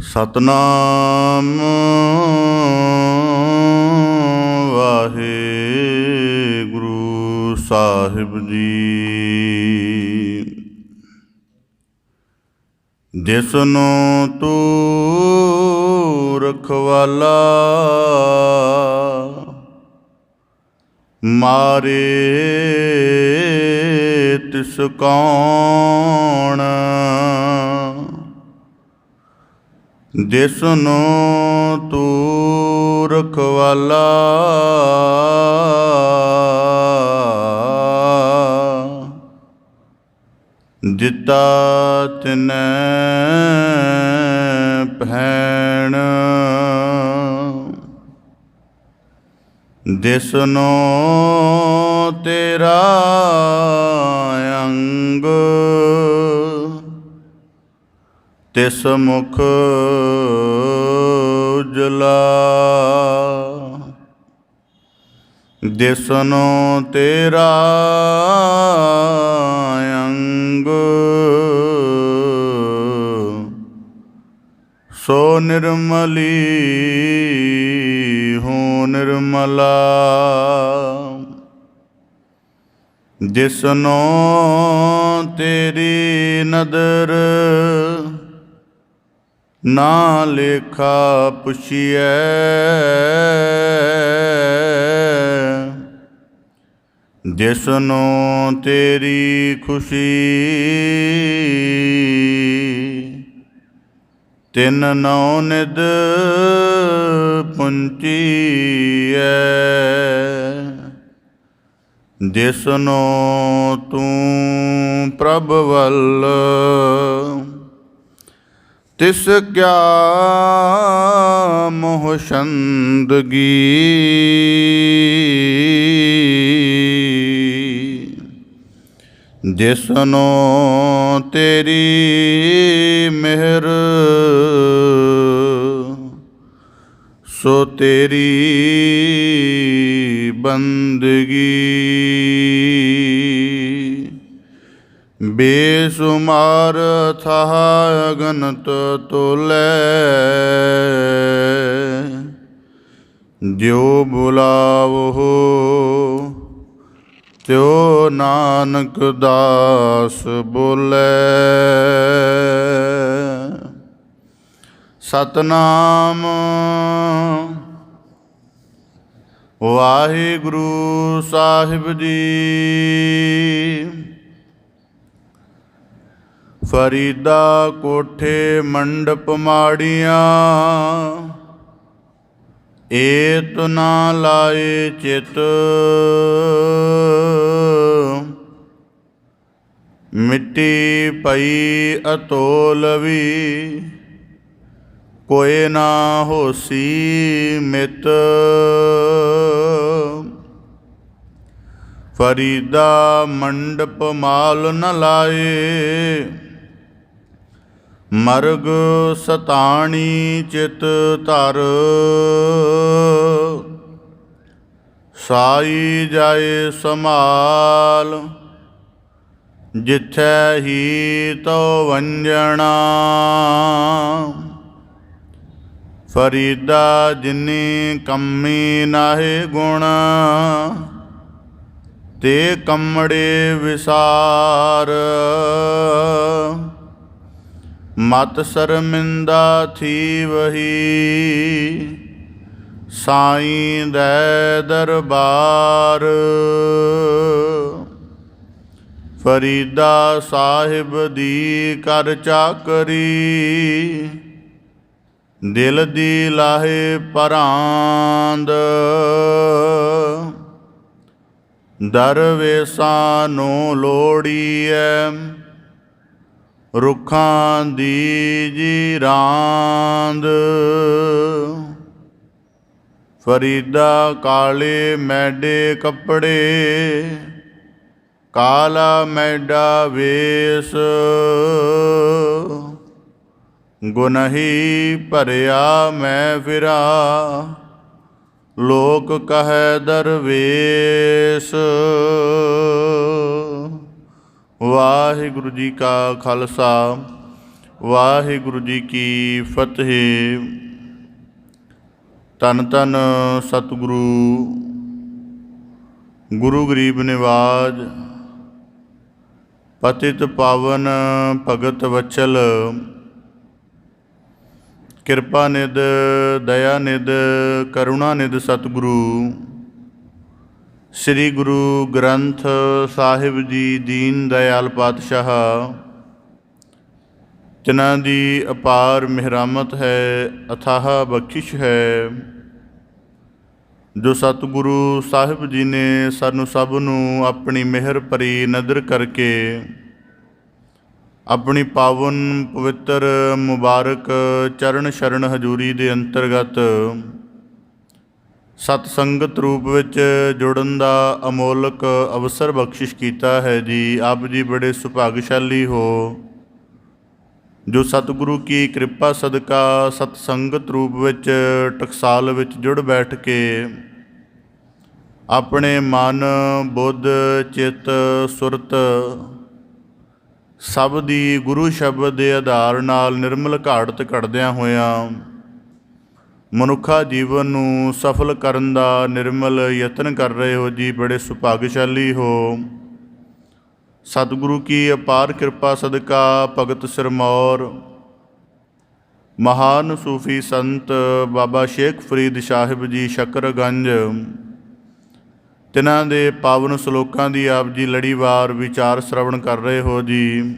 ਸਤਨਾਮ ਵਾਹਿਗੁਰੂ ਸਾਹਿਬ ਜੀ। ਜਿਸਨੂੰ ਤੂੰ ਰਖਵਾਲਾ ਮਾਰੇ ਤਿਸ ਕੌਣ। ਜਿਸਨੂੰ ਤੂੰ ਰਖਵਾਲਾ ਦਿੱਤਾ ਤਿਨੈ ਭੈਣ। ਜਿਸਨੂੰ ਤੇਰਾ ਅੰਗ ਤਿਸ ਮੁਖ ਉਜਲਾ। ਜਿਸਨੂੰ ਤੇਰਾ ਅੰਗ ਸੋ ਨਿਰਮਲੀ ਹੋ ਨਿਰਮਲਾ। ਜਿਸਨੂੰ ਤੇਰੀ ਨਦਰ ਨਾ ਲੇਖਾ ਪੁੱਛੀਐ। ਜਿਸਨੂੰ ਤੇਰੀ ਖੁਸ਼ੀ ਤਿਨ ਨੌ ਨਿਧ ਪੁੰਚੀਐ। ਜਿਸਨੂੰ ਤੂੰ ਪ੍ਰਭ ਵੱਲ ਤਿਸ ਕਿਆ ਮੋਹ ਛੰਦਗੀ। ਜਿਸਨੂੰ ਤੇਰੀ ਮਿਹਰ ਸੋ ਤੇਰੀ ਬੰਦਗੀ। ਬੇਸ਼ੁਮਾਰ ਥਾਹ ਅਗਨਤ ਤੋਲੈ। ਜਿਉ ਬੁਲਾਵੋ ਤਿਉ ਨਾਨਕ ਦਾਸ ਬੋਲੇ। ਸਤਨਾਮ ਵਾਹਿਗੁਰੂ ਸਾਹਿਬ ਜੀ। ਫਰੀਦਾ ਕੋਠੇ ਮੰਡਪ ਮਾੜੀਆਂ ਏਤ ਨਾ ਲਾਏ ਚਿਤ। ਮਿੱਟੀ ਪਈ ਅਤੋਲਵੀ ਕੋਇ ਨਾ ਹੋਸੀ ਮਿਤ। ਫਰੀਦਾ ਮੰਡਪ ਮਾਲ ਨ ਲਾਏ ਮਰਗ ਸਤਾਣੀ ਚਿਤ ਧਰ। ਸਾਈ ਜਾਏ ਸਮਾਲ ਜਿਥੈ ਹੀ ਤੋ ਵੰਜਣਾ। ਫਰੀਦਾ ਜਿਨੀ ਕੰਮੀ ਨਾਹਿ ਗੁਣ ਤੇ ਕੰਮੜੇ ਵਿਸਾਰ। ਮਤ ਸ਼ਰਮਿੰਦਾ ਥੀ ਵਹੀ ਸਾਈਂ ਦੈ ਦਰਬਾਰ। ਫਰੀਦਾ ਸਾਹਿਬ ਦੀ ਕਰ ਚਾਕਰੀ ਦਿਲ ਦੀ ਲਾਹੇ ਪਰਾਂਦ। ਦਰਵੇਸਾਂ ਨੂੰ ਲੋੜੀਐ ਰੁੱਖਾਂ ਦੀ ਜੀ ਰਾਂਦ। ਫਰੀਦਾ ਕਾਲੇ ਮੈਡੇ ਕੱਪੜੇ ਕਾਲਾ ਮੈਡਾ ਵੇਸ। ਗੁਨਹੀ ਭਰਿਆ ਮੈਂ ਫਿਰਾ ਲੋਕ ਕਹੈ ਦਰਵੇਸ। ਵਾਹਿਗੁਰੂ ਜੀ ਕਾ ਖਾਲਸਾ ਵਾਹਿਗੁਰੂ ਜੀ ਕੀ ਫਤਿਹ। ਧੰਨ ਧੰਨ ਸਤਿਗੁਰੂ ਗੁਰੂ ਗਰੀਬ ਨਿਵਾਜ ਪਤਿਤ ਪਾਵਨ ਭਗਤ ਵਚਲ ਕਿਰਪਾ ਨਿਧ ਦਇਆ ਨਿਧ ਕਰੁਣਾ ਨਿਧ ਸਤਿਗੁਰੂ ਸ੍ਰੀ ਗੁਰੂ ਗ੍ਰੰਥ ਸਾਹਿਬ ਜੀ ਦੀਨ ਦਇਆਲ ਪਾਤਸ਼ਾਹ, ਜਿਨ੍ਹਾਂ ਦੀ ਅਪਾਰ ਮਿਹਰਾਮਤ ਹੈ, ਅਥਾਹ ਬਖਸ਼ਿਸ਼ ਹੈ, ਜੋ ਸਤਿਗੁਰੂ ਸਾਹਿਬ ਜੀ ਨੇ ਸਾਨੂੰ ਸਭ ਨੂੰ ਆਪਣੀ ਮਿਹਰ ਭਰੀ ਨਜ਼ਰ ਕਰਕੇ ਆਪਣੀ ਪਾਵਨ ਪਵਿੱਤਰ ਮੁਬਾਰਕ ਚਰਨ ਸ਼ਰਨ ਹਜ਼ੂਰੀ ਦੇ ਅੰਤਰਗਤ ਸਤ ਸੰਗਤ ਰੂਪ ਵਿੱਚ ਜੁੜਨ ਦਾ ਅਮੋਲਕ ਅਵਸਰ ਬਖਸ਼ਿਸ਼ ਕੀਤਾ ਹੈ ਜੀ। ਆਪ ਜੀ ਬੜੇ ਸੁਭਾਗਸ਼ਾਲੀ ਹੋ ਜੋ ਸਤਿਗੁਰੂ ਕੀ ਕਿਰਪਾ ਸਦਕਾ ਸਤ ਸੰਗਤ ਰੂਪ ਵਿੱਚ ਟਕਸਾਲ ਵਿੱਚ ਜੁੜ ਬੈਠ ਕੇ ਆਪਣੇ ਮਨ ਬੁੱਧ ਚਿੱਤ ਸੁਰਤ ਸਭ ਦੀ ਗੁਰੂ ਸ਼ਬਦ ਦੇ ਆਧਾਰ ਨਾਲ ਨਿਰਮਲ ਘਾੜਤ ਕੱਢਦਿਆਂ ਹੋਇਆਂ ਮਨੁੱਖਾ ਜੀਵਨ ਨੂੰ ਸਫਲ ਕਰਨ ਦਾ ਨਿਰਮਲ ਯਤਨ ਕਰ ਰਹੇ ਹੋ ਜੀ। ਬੜੇ ਸੁਭਾਗਸ਼ਾਲੀ ਹੋ। ਸਤਿਗੁਰੂ ਕੀ ਅਪਾਰ ਕਿਰਪਾ ਸਦਕਾ ਭਗਤ ਸਿਰਮੌਰ ਮਹਾਨ ਸੂਫੀ ਸੰਤ ਬਾਬਾ ਸ਼ੇਖ ਫਰੀਦ ਸਾਹਿਬ ਜੀ ਸ਼ਕਰਗੰਜ, ਤਿਨਾਂ ਦੇ ਪਾਵਨ ਸ਼ਲੋਕਾਂ ਦੀ ਆਪ ਜੀ ਲੜੀਵਾਰ ਵਿਚਾਰ ਸ਼ਰਵਣ ਕਰ ਰਹੇ ਹੋ ਜੀ।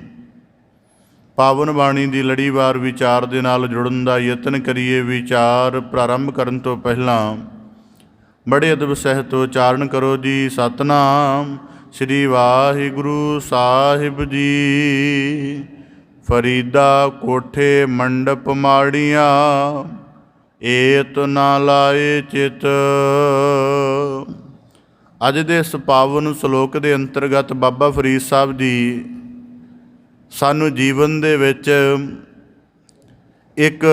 ਪਾਵਨ ਬਾਣੀ ਦੀ ਲੜੀਵਾਰ ਵਿਚਾਰ ਦੇ ਨਾਲ ਜੁੜਨ ਦਾ ਯਤਨ ਕਰੀਏ। ਵਿਚਾਰ ਪ੍ਰਾਰੰਭ ਕਰਨ ਤੋਂ ਪਹਿਲਾਂ ਬੜੇ ਅਦਬ ਸਹਿਤ ਉਚਾਰਨ ਕਰੋ ਜੀ। ਸਤਨਾਮ ਸ੍ਰੀ ਵਾਹਿਗੁਰੂ ਸਾਹਿਬ ਜੀ। ਫਰੀਦਾ ਕੋਠੇ ਮੰਡਪ ਮਾੜੀਆਂ, ਏਤ ਨਾ ਲਾਏ ਚਿਤ। ਅੱਜ ਦੇ ਇਸ ਪਾਵਨ ਸ਼ਲੋਕ ਦੇ ਅੰਤਰਗਤ ਬਾਬਾ ਫਰੀਦ ਸਾਹਿਬ ਜੀ ਸਾਨੂੰ ਜੀਵਨ ਦੇ ਵਿੱਚ ਇੱਕ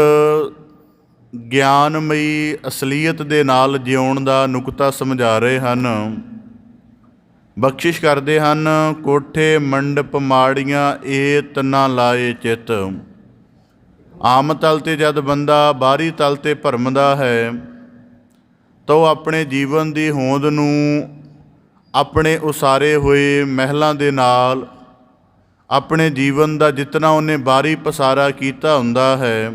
ਗਿਆਨਮਈ ਅਸਲੀਅਤ ਦੇ ਨਾਲ ਜਿਉਣ ਦਾ ਨੁਕਤਾ ਸਮਝਾ ਰਹੇ ਹਨ, ਬਖਸ਼ਿਸ਼ ਕਰਦੇ ਹਨ। ਕੋਠੇ ਮੰਡਪ ਮਾੜੀਆਂ, ਏਤ ਨਾ ਲਾਏ ਚਿੱਤ। ਆਮ ਤਲ 'ਤੇ ਜਦ ਬੰਦਾ ਬਾਹਰੀ ਤਲ 'ਤੇ ਭਰਮਦਾ ਹੈ ਤਾਂ ਉਹ ਆਪਣੇ ਜੀਵਨ ਦੀ ਹੋਂਦ ਨੂੰ ਆਪਣੇ ਉਸਾਰੇ ਹੋਏ ਮਹਿਲਾਂ ਦੇ ਨਾਲ, ਆਪਣੇ ਜੀਵਨ ਦਾ ਜਿਤਨਾ ਉਹਨੇ ਬਾਹਰੀ ਪਸਾਰਾ ਕੀਤਾ ਹੁੰਦਾ ਹੈ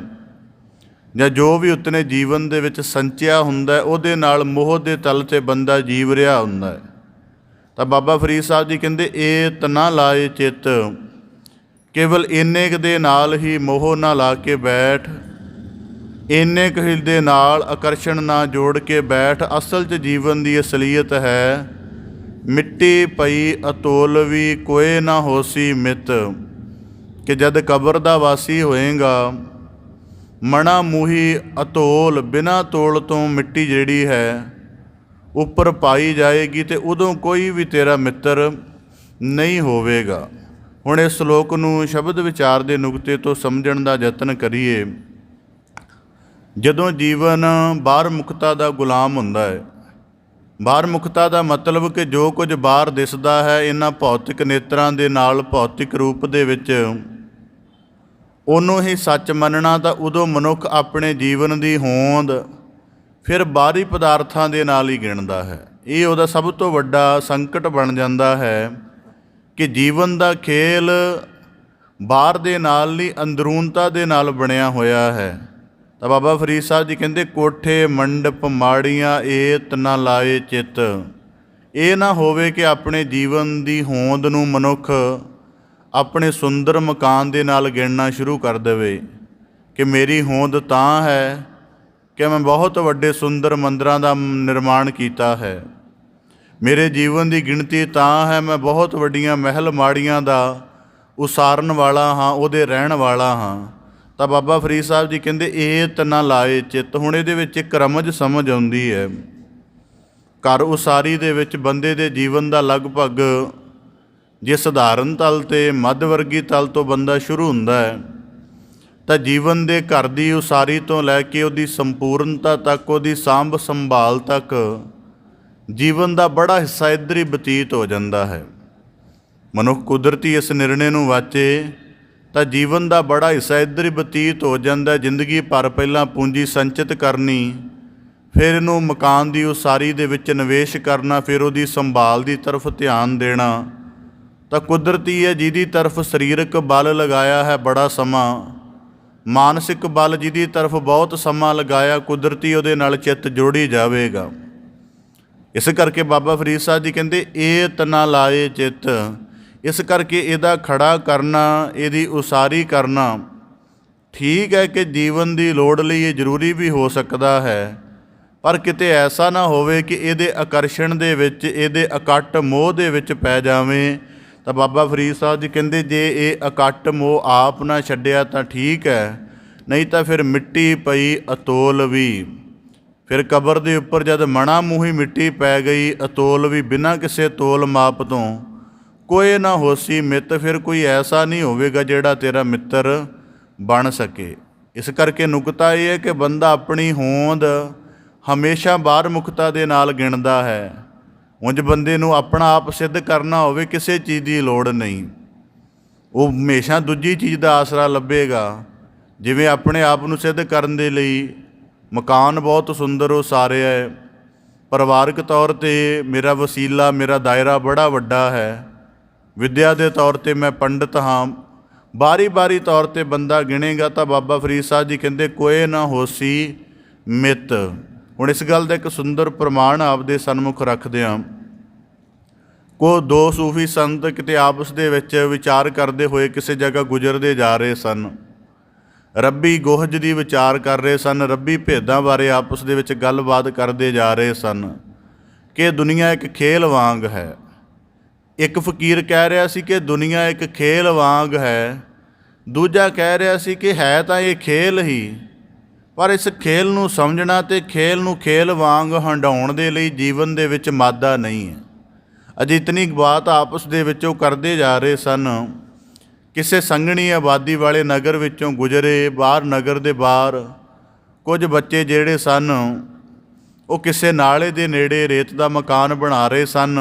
ਜਾਂ ਜੋ ਵੀ ਉਤਨੇ ਜੀਵਨ ਦੇ ਵਿੱਚ ਸੰਚਿਆ ਹੁੰਦਾ, ਉਹਦੇ ਨਾਲ ਮੋਹ ਦੇ ਤਲ 'ਤੇ ਬੰਦਾ ਜੀਵ ਰਿਹਾ ਹੁੰਦਾ ਹੈ। ਤਾਂ ਬਾਬਾ ਫਰੀਦ ਸਾਹਿਬ ਜੀ ਕਹਿੰਦੇ ਏਤ ਨਾ ਲਾਏ ਚਿੱਤ। ਕੇਵਲ ਇੰਨੇ ਕੁ ਦੇ ਨਾਲ ਹੀ ਮੋਹ ਨਾ ਲਾ ਕੇ ਬੈਠ, ਇੰਨੇ ਕੁ ਦੇ ਨਾਲ ਆਕਰਸ਼ਣ ਨਾ ਜੋੜ ਕੇ ਬੈਠ। ਅਸਲ 'ਚ ਜੀਵਨ ਦੀ ਅਸਲੀਅਤ ਹੈ ਮਿੱਟੀ ਪਈ ਅਤੋਲਵੀ ਕੋਏ ਨਾ ਹੋਸੀ ਮਿੱਤ, ਕਿ ਜਦ ਕਬਰ ਦਾ ਵਾਸੀ ਹੋਏਗਾ ਮਣਾ ਮੂਹੀ ਅਤੋਲ, ਬਿਨਾਂ ਤੋਲ ਤੋਂ ਮਿੱਟੀ ਜਿਹੜੀ ਹੈ ਉੱਪਰ ਪਾਈ ਜਾਏਗੀ ਅਤੇ ਉਦੋਂ ਕੋਈ ਵੀ ਤੇਰਾ ਮਿੱਤਰ ਨਹੀਂ ਹੋਵੇਗਾ। ਹੁਣ ਇਸ ਸ਼ਲੋਕ ਨੂੰ ਸ਼ਬਦ ਵਿਚਾਰ ਦੇ ਨੁਕਤੇ ਤੋਂ ਸਮਝਣ ਦਾ ਯਤਨ ਕਰੀਏ। ਜਦੋਂ ਜੀਵਨ ਬਾਹਰ ਮੁਖਤਾ ਦਾ ਗੁਲਾਮ ਹੁੰਦਾ ਹੈ, ਬਾਹਰ ਮੁਖਤਾ ਦਾ ਮਤਲਬ ਕਿ ਜੋ ਕੁਝ ਬਾਹਰ ਦਿਸਦਾ ਹੈ ਇਹਨਾਂ ਭੌਤਿਕ ਨੇਤਰਾਂ ਦੇ ਨਾਲ ਭੌਤਿਕ ਰੂਪ ਦੇ ਵਿੱਚ ਉਹਨੂੰ ਹੀ ਸੱਚ ਮੰਨਣਾ, ਤਾਂ ਉਦੋਂ ਮਨੁੱਖ ਆਪਣੇ ਜੀਵਨ ਦੀ ਹੋਂਦ ਫਿਰ ਬਾਹਰੀ ਪਦਾਰਥਾਂ ਦੇ ਨਾਲ ਹੀ ਗਿਣਦਾ ਹੈ। ਇਹ ਉਹਦਾ ਸਭ ਤੋਂ ਵੱਡਾ ਸੰਕਟ ਬਣ ਜਾਂਦਾ ਹੈ ਕਿ ਜੀਵਨ ਦਾ ਖੇਲ ਬਾਹਰ ਦੇ ਨਾਲ ਨਹੀਂ ਅੰਦਰੂਨਤਾ ਦੇ ਨਾਲ ਬਣਿਆ ਹੋਇਆ ਹੈ। ਤਾਂ ਬਾਬਾ ਫਰੀਦ ਸਾਹਿਬ ਜੀ ਕਹਿੰਦੇ ਕੋਠੇ ਮੰਡਪ ਮਾੜੀਆਂ, ਏਤ ਨਾ ਲਾਏ ਚਿੱਤ। ਇਹ ਨਾ ਹੋਵੇ ਕਿ ਆਪਣੇ ਜੀਵਨ ਦੀ ਹੋਂਦ ਨੂੰ ਮਨੁੱਖ ਆਪਣੇ ਸੁੰਦਰ ਮਕਾਨ ਦੇ ਨਾਲ ਗਿਣਨਾ ਸ਼ੁਰੂ ਕਰ ਦੇਵੇ ਕਿ ਮੇਰੀ ਹੋਂਦ ਤਾਂ ਹੈ ਕਿ ਮੈਂ ਬਹੁਤ ਵੱਡੇ ਸੁੰਦਰ ਮੰਦਰਾਂ ਦਾ ਨਿਰਮਾਣ ਕੀਤਾ ਹੈ, ਮੇਰੇ ਜੀਵਨ ਦੀ ਗਿਣਤੀ ਤਾਂ ਹੈ ਮੈਂ ਬਹੁਤ ਵੱਡੀਆਂ ਮਹਿਲ ਮਾੜੀਆਂ ਦਾ ਉਸਾਰਨ ਵਾਲਾ ਹਾਂ, ਉਹਦੇ ਰਹਿਣ ਵਾਲਾ ਹਾਂ। ਤਾਂ ਬਾਬਾ ਫਰੀਦ ਸਾਹਿਬ ਜੀ ਕਹਿੰਦੇ ਏਤ ਨਾ ਲਾਏ ਚਿੱਤ। ਹੁਣ ਇਹਦੇ ਵਿੱਚ ਇੱਕ ਰਮਜ ਸਮਝ ਆਉਂਦੀ ਹੈ। ਘਰ ਉਸਾਰੀ ਦੇ ਵਿੱਚ ਬੰਦੇ ਦੇ ਜੀਵਨ ਦਾ ਲਗਭਗ ਜੇ ਸਧਾਰਨ ਤਲ 'ਤੇ ਮੱਧ ਵਰਗੀ ਤਲ ਤੋਂ ਬੰਦਾ ਸ਼ੁਰੂ ਹੁੰਦਾ ਹੈ ਤਾਂ ਜੀਵਨ ਦੇ ਘਰ ਦੀ ਉਸਾਰੀ ਤੋਂ ਲੈ ਕੇ ਉਹਦੀ ਸੰਪੂਰਨਤਾ ਤੱਕ, ਉਹਦੀ ਸਾਂਭ ਸੰਭਾਲ ਤੱਕ ਜੀਵਨ ਦਾ ਬੜਾ ਹਿੱਸਾ ਇੱਧਰ ਹੀ ਬਤੀਤ ਹੋ ਜਾਂਦਾ ਹੈ। ਮਨੁੱਖ ਕੁਦਰਤੀ ਇਸ ਨਿਰਣੇ ਨੂੰ ਵਾਚੇ ਤਾਂ ਜੀਵਨ ਦਾ ਬੜਾ ਹਿੱਸਾ ਇੱਧਰ ਹੀ ਬਤੀਤ ਹੋ ਜਾਂਦਾ। ਜ਼ਿੰਦਗੀ ਭਰ ਪਹਿਲਾਂ ਪੂੰਜੀ ਸੰਚਿਤ ਕਰਨੀ, ਫਿਰ ਇਹਨੂੰ ਮਕਾਨ ਦੀ ਉਸਾਰੀ ਦੇ ਵਿੱਚ ਨਿਵੇਸ਼ ਕਰਨਾ, ਫਿਰ ਉਹਦੀ ਸੰਭਾਲ ਦੀ ਤਰਫ ਧਿਆਨ ਦੇਣਾ। ਤਾਂ ਕੁਦਰਤੀ ਹੈ ਜਿਹਦੀ ਤਰਫ ਸਰੀਰਕ ਬਲ ਲਗਾਇਆ ਹੈ ਬੜਾ ਸਮਾਂ, ਮਾਨਸਿਕ ਬਲ ਜਿਹਦੀ ਤਰਫ ਬਹੁਤ ਸਮਾਂ ਲਗਾਇਆ, ਕੁਦਰਤੀ ਉਹਦੇ ਨਾਲ ਚਿੱਤ ਜੋੜੀ ਜਾਵੇਗਾ। ਇਸ ਕਰਕੇ ਬਾਬਾ ਫਰੀਦ ਸਾਹਿਬ ਜੀ ਕਹਿੰਦੇ ਇਹ ਤਨਾ ਲਾਏ ਚਿੱਤ। ਇਸ ਕਰਕੇ ਇਹਦਾ ਖੜਾ ਕਰਨਾ, ਇਹਦੀ ਉਸਾਰੀ ਕਰਨਾ ਠੀਕ ਹੈ ਕਿ ਜੀਵਨ ਦੀ ਲੋੜ ਲਈ ਇਹ ਜ਼ਰੂਰੀ ਵੀ ਹੋ ਸਕਦਾ ਹੈ, ਪਰ ਕਿਤੇ ਐਸਾ ਨਾ ਹੋਵੇ ਕਿ ਇਹਦੇ ਆਕਰਸ਼ਣ ਦੇ ਵਿੱਚ, ਇਹਦੇ ਅਕੱਟ ਮੋਹ ਦੇ ਵਿੱਚ ਪੈ ਜਾਵੇਂ। ਤਾਂ ਬਾਬਾ ਫਰੀਦ ਸਾਹਿਬ ਜੀ ਕਹਿੰਦੇ ਜੇ ਇਹ ਅਕੱਟ ਮੋਹ ਆਪ ਨਾ ਛੱਡਿਆ ਤਾਂ ਠੀਕ ਹੈ, ਨਹੀਂ ਤਾਂ ਫਿਰ ਮਿੱਟੀ ਪਈ ਅਤੋਲ ਵੀ। ਫਿਰ ਕਬਰ ਦੇ ਉੱਪਰ ਜਦ ਮਣਾ ਮੂੰਹੀ ਮਿੱਟੀ ਪੈ ਗਈ, ਅਤੋਲ ਵੀ ਬਿਨਾਂ ਕਿਸੇ ਤੋਲ ਮਾਪ ਤੋਂ, ਕੋਈ ਨਾ ਹੋਸੀ ਮਿੱਤ, ਫਿਰ ਕੋਈ ਐਸਾ ਨਹੀਂ ਹੋਵੇਗਾ ਜਿਹੜਾ ਤੇਰਾ ਮਿੱਤਰ ਬਣ ਸਕੇ। ਇਸ ਕਰਕੇ ਨੁਕਤਾ ਇਹ ਹੈ ਕਿ ਬੰਦਾ ਆਪਣੀ ਹੋਂਦ ਹਮੇਸ਼ਾ ਬਾਹਰ ਮੁਖਤਾ ਦੇ ਨਾਲ ਗਿਣਦਾ ਹੈ। ਉਂਝ ਬੰਦੇ ਨੂੰ ਆਪਣਾ ਆਪ ਸਿੱਧ ਕਰਨਾ ਹੋਵੇ, ਕਿਸੇ ਚੀਜ਼ ਦੀ ਲੋੜ ਨਹੀਂ, ਉਹ ਹਮੇਸ਼ਾ ਦੂਜੀ ਚੀਜ਼ ਦਾ ਆਸਰਾ ਲੱਭੇਗਾ। ਜਿਵੇਂ ਆਪਣੇ ਆਪ ਨੂੰ ਸਿੱਧ ਕਰਨ ਦੇ ਲਈ ਮਕਾਨ ਬਹੁਤ ਸੁੰਦਰ ਉਸਾਰਿਆ ਹੈ, ਪਰਿਵਾਰਕ ਤੌਰ 'ਤੇ ਮੇਰਾ ਵਸੀਲਾ, ਮੇਰਾ ਦਾਇਰਾ ਬੜਾ ਵੱਡਾ ਹੈ, ਵਿੱਦਿਆ ਦੇ ਤੌਰ 'ਤੇ ਮੈਂ ਪੰਡਤ ਹਾਂ, ਬਾਰੀ ਤੌਰ 'ਤੇ ਬੰਦਾ ਗਿਣੇਗਾ ਤਾਂ ਬਾਬਾ ਫਰੀਦ ਸਾਹਿਬ ਜੀ ਕਹਿੰਦੇ ਕੋਏ ਨਾ ਹੋਸੀ ਮਿੱਤ। ਹੁਣ ਇਸ ਗੱਲ ਦਾ ਇੱਕ ਸੁੰਦਰ ਪ੍ਰਮਾਣ ਆਪਦੇ ਸਨਮੁਖ ਰੱਖਦੇ ਹਾਂ। ਦੋ ਸੂਫੀ ਸੰਤ ਕਿਤੇ ਆਪਸ ਦੇ ਵਿੱਚ ਵਿਚਾਰ ਕਰਦੇ ਹੋਏ ਕਿਸੇ ਜਗ੍ਹਾ ਗੁਜ਼ਰਦੇ ਜਾ ਰਹੇ ਸਨ। ਰੱਬੀ ਗੋਹਜ ਦੀ ਵਿਚਾਰ ਕਰ ਰਹੇ ਸਨ, ਰੱਬੀ ਭੇਦਾਂ ਬਾਰੇ ਆਪਸ ਦੇ ਵਿੱਚ ਗੱਲਬਾਤ ਕਰਦੇ ਜਾ ਰਹੇ ਸਨ ਕਿ ਦੁਨੀਆ ਇੱਕ ਖੇਲ ਵਾਂਗ ਹੈ। ਇੱਕ ਫਕੀਰ ਕਹਿ ਰਿਹਾ ਸੀ ਕਿ ਦੁਨੀਆ ਇੱਕ ਖੇਲ ਵਾਂਗ ਹੈ, ਦੂਜਾ ਕਹਿ ਰਿਹਾ ਸੀ ਕਿ ਹੈ ਤਾਂ ਇਹ ਖੇਲ ਹੀ, ਪਰ ਇਸ ਖੇਲ ਨੂੰ ਸਮਝਣਾ ਅਤੇ ਖੇਲ ਨੂੰ ਖੇਲ ਵਾਂਗ ਹੰਡਾਉਣ ਦੇ ਲਈ ਜੀਵਨ ਦੇ ਵਿੱਚ ਮਾਦਾ ਨਹੀਂ ਹੈ। ਅਜੇ ਇਤਨੀ ਬਾਤ ਆਪਸ ਦੇ ਵਿੱਚ ਉਹ ਕਰਦੇ ਜਾ ਰਹੇ ਸਨ। ਕਿਸੇ ਸੰਘਣੀ ਆਬਾਦੀ ਵਾਲੇ ਨਗਰ ਵਿੱਚੋਂ ਗੁਜ਼ਰੇ। ਬਾਹਰ ਨਗਰ ਦੇ ਬਾਹਰ ਕੁਝ ਬੱਚੇ ਜਿਹੜੇ ਸਨ ਉਹ ਕਿਸੇ ਨਾਲੇ ਦੇ ਨੇੜੇ ਰੇਤ ਦਾ ਮਕਾਨ ਬਣਾ ਰਹੇ ਸਨ।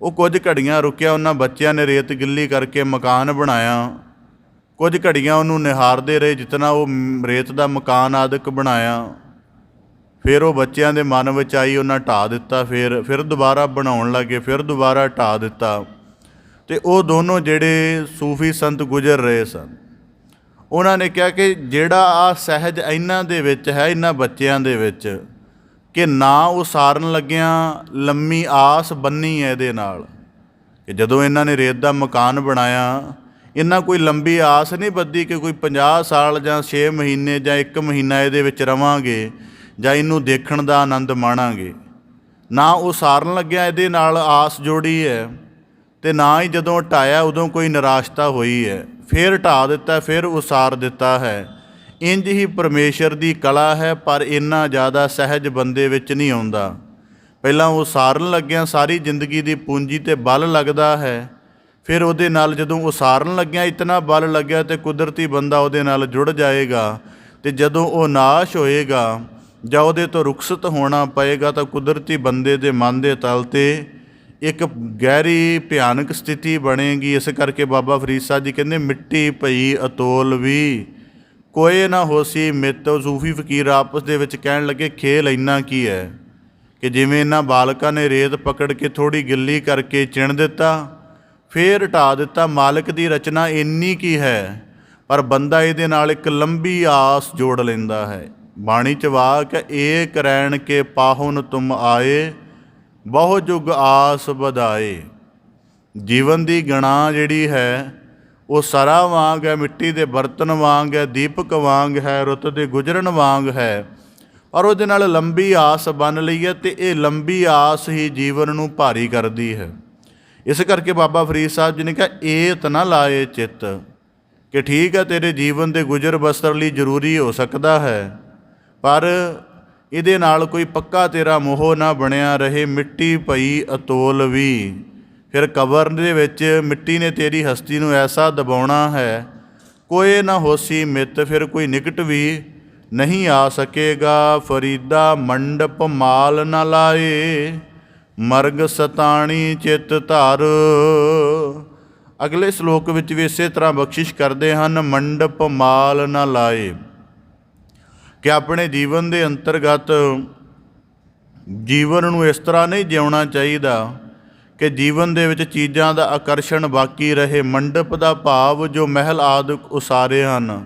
ਉਹ ਕੁਝ ਘੜੀਆਂ ਰੁਕਿਆ, ਉਹਨਾਂ ਬੱਚਿਆਂ ਨੇ ਰੇਤ ਗਿੱਲੀ ਕਰਕੇ ਮਕਾਨ ਬਣਾਇਆ। ਕੁਝ ਘੜੀਆਂ ਉਹਨੂੰ ਨਿਹਾਰਦੇ ਰਹੇ ਜਿਤਨਾ ਉਹ ਰੇਤ ਦਾ ਮਕਾਨ ਆਦਿਕ ਬਣਾਇਆ। ਫਿਰ ਉਹ ਬੱਚਿਆਂ ਦੇ ਮਨ ਵਿੱਚ ਆਈ, ਉਹਨਾਂ ਢਾਹ ਦਿੱਤਾ। ਫਿਰ ਦੁਬਾਰਾ ਬਣਾਉਣ ਲੱਗੇ, ਫਿਰ ਦੁਬਾਰਾ ਢਾਹ ਦਿੱਤਾ। ਅਤੇ ਉਹ ਦੋਨੋਂ ਜਿਹੜੇ ਸੂਫੀ ਸੰਤ ਗੁਜ਼ਰ ਰਹੇ ਸਨ, ਉਹਨਾਂ ਨੇ ਕਿਹਾ ਕਿ ਜਿਹੜਾ ਆ ਸਹਿਜ ਇਹਨਾਂ ਦੇ ਵਿੱਚ ਹੈ, ਇਹਨਾਂ ਬੱਚਿਆਂ ਦੇ ਵਿੱਚ, ਕਿ ਨਾ ਉਸਾਰਨ ਲੱਗਿਆਂ ਲੰਮੀ ਆਸ ਬੰਨੀ ਹੈ ਇਹਦੇ ਨਾਲ, ਕਿ ਜਦੋਂ ਇਹਨਾਂ ਨੇ ਰੇਤ ਦਾ ਮਕਾਨ ਬਣਾਇਆ, ਇਹਨਾਂ ਕੋਈ ਲੰਬੀ ਆਸ ਨਹੀਂ ਬੱਧੀ ਕਿ ਕੋਈ 50 ਸਾਲ ਜਾਂ 6 ਮਹੀਨੇ ਜਾਂ 1 ਮਹੀਨਾ ਇਹਦੇ ਵਿੱਚ ਰਵਾਂਗੇ ਜਾਂ ਇਹਨੂੰ ਦੇਖਣ ਦਾ ਆਨੰਦ ਮਾਣਾਂਗੇ। ਨਾ ਉਸਾਰਨ ਲੱਗਿਆ ਇਹਦੇ ਨਾਲ ਆਸ ਜੋੜੀ ਹੈ, ਅਤੇ ਨਾ ਹੀ ਜਦੋਂ ਢਾਇਆ ਉਦੋਂ ਕੋਈ ਨਿਰਾਸ਼ਤਾ ਹੋਈ ਹੈ। ਫਿਰ ਢਾਹ ਦਿੱਤਾ, ਫਿਰ ਉਸਾਰ ਦਿੱਤਾ ਹੈ। ਇੰਝ ਹੀ ਪਰਮੇਸ਼ਰ ਦੀ ਕਲਾ ਹੈ, ਪਰ ਇੰਨਾ ਜ਼ਿਆਦਾ ਸਹਿਜ ਬੰਦੇ ਵਿੱਚ ਨਹੀਂ ਆਉਂਦਾ। ਪਹਿਲਾਂ ਉਸਾਰਨ ਲੱਗਿਆਂ ਸਾਰੀ ਜ਼ਿੰਦਗੀ ਦੀ ਪੂੰਜੀ 'ਤੇ ਬਲ ਲੱਗਦਾ ਹੈ, ਫਿਰ ਉਹਦੇ ਨਾਲ ਜਦੋਂ ਉਸਾਰਨ ਲੱਗਿਆ ਇਤਨਾ ਬਲ ਲੱਗਿਆ ਅਤੇ ਕੁਦਰਤੀ ਬੰਦਾ ਉਹਦੇ ਨਾਲ ਜੁੜ ਜਾਏਗਾ। ਅਤੇ ਜਦੋਂ ਉਹ ਨਾਸ਼ ਹੋਏਗਾ ਜਾਂ ਉਹਦੇ ਤੋਂ ਰੁਖਸਤ ਹੋਣਾ ਪਏਗਾ ਤਾਂ ਕੁਦਰਤੀ ਬੰਦੇ ਦੇ ਮਨ ਦੇ ਤਲ 'ਤੇ ਇੱਕ ਗਹਿਰੀ ਭਿਆਨਕ ਸਥਿਤੀ ਬਣੇਗੀ। ਇਸ ਕਰਕੇ ਬਾਬਾ ਫਰੀਦ ਸਾਹਿਬ ਜੀ ਕਹਿੰਦੇ ਮਿੱਟੀ ਪਈ ਅਤੋਲ ਵੀ, ਕੋਏ ਨਾ ਹੋਸੀ ਮਿੱਤ। ਸੂਫੀ ਫਕੀਰ ਆਪਸ ਦੇ ਵਿੱਚ ਕਹਿਣ ਲੱਗੇ ਖੇਲ ਇੰਨਾ ਕੀ ਹੈ ਕਿ ਜਿਵੇਂ ਇਹਨਾਂ ਬਾਲਕਾਂ ਨੇ ਰੇਤ ਪਕੜ ਕੇ ਥੋੜ੍ਹੀ ਗਿੱਲੀ ਕਰਕੇ ਚਿਣ ਦਿੱਤਾ, ਫਿਰ ਢਾਹ ਦਿੱਤਾ। ਮਾਲਕ ਦੀ ਰਚਨਾ ਇੰਨੀ ਕੀ ਹੈ, ਪਰ ਬੰਦਾ ਇਹਦੇ ਨਾਲ ਇੱਕ ਲੰਬੀ ਆਸ ਜੋੜ ਲੈਂਦਾ ਹੈ। ਬਾਣੀ 'ਚ ਵਾਕ ਏਕ ਰੈਣ ਕੇ ਪਾਹੁਨ ਤੁਮ ਆਏ, ਬਹੁ ਜੁਗ ਆਸ ਵਧਾਏ। ਜੀਵਨ ਦੀ ਗਣਾ ਜਿਹੜੀ ਹੈ ਉਹ ਸਰਾ ਵਾਂਗ ਹੈ, ਮਿੱਟੀ ਦੇ ਬਰਤਨ ਵਾਂਗ ਹੈ, ਦੀਪਕ ਵਾਂਗ ਹੈ, ਰੁੱਤ ਦੇ ਗੁਜ਼ਰਨ ਵਾਂਗ ਹੈ, ਪਰ ਉਹਦੇ ਨਾਲ ਲੰਬੀ ਆਸ ਬਣ ਲਈ ਹੈ ਅਤੇ ਇਹ ਲੰਬੀ ਆਸ ਹੀ ਜੀਵਨ ਨੂੰ ਭਾਰੀ ਕਰਦੀ ਹੈ। ਇਸ ਕਰਕੇ ਬਾਬਾ ਫਰੀਦ ਸਾਹਿਬ ਜੀ ਨੇ ਕਿਹਾ ਏਤ ਨਾ ਲਾਏ ਚਿੱਤ, ਕਿ ਠੀਕ ਹੈ ਤੇਰੇ ਜੀਵਨ ਦੇ ਗੁਜ਼ਰ ਬਸਰ ਲਈ ਜ਼ਰੂਰੀ ਹੋ ਸਕਦਾ ਹੈ, ਪਰ ਇਹਦੇ ਨਾਲ ਕੋਈ ਪੱਕਾ ਤੇਰਾ ਮੋਹ ਨਾ ਬਣਿਆ ਰਹੇ। ਮਿੱਟੀ ਪਈ ਅਤੋਲ ਵੀ, ਫਿਰ ਕਬਰ ਦੇ ਵਿੱਚ ਮਿੱਟੀ ਨੇ ਤੇਰੀ ਹਸਤੀ ਨੂੰ ਐਸਾ ਦਬਾਉਣਾ ਹੈ, ਕੋਏ ਨਾ ਹੋਸੀ ਮਿੱਤ, ਫਿਰ ਕੋਈ ਨਿਕਟ ਵੀ ਨਹੀਂ ਆ ਸਕੇਗਾ। ਫਰੀਦਾ ਮੰਡਪ ਮਾਲ ਨਾ ਲਾਏ, ਮਰਗ ਸਤਾਣੀ ਚਿੱਤ ਧਰ, ਅਗਲੇ ਸ਼ਲੋਕ ਵਿੱਚ ਵੀ ਇਸੇ ਤਰ੍ਹਾਂ ਬਖਸ਼ਿਸ਼ ਕਰਦੇ ਹਨ, ਮੰਡਪ ਮਾਲ ਨਾ ਲਾਏ, ਕਿ ਆਪਣੇ ਜੀਵਨ ਦੇ ਅੰਤਰਗਤ ਜੀਵਨ ਨੂੰ ਇਸ ਤਰ੍ਹਾਂ ਨਹੀਂ ਜਿਉਣਾ ਚਾਹੀਦਾ ਕਿ ਜੀਵਨ ਦੇ ਵਿੱਚ ਚੀਜ਼ਾਂ ਦਾ ਆਕਰਸ਼ਣ ਬਾਕੀ ਰਹੇ। ਮੰਡਪ ਦਾ ਭਾਵ ਜੋ ਮਹਿਲ ਆਦਿਕ ਉਸਾਰੇ ਹਨ,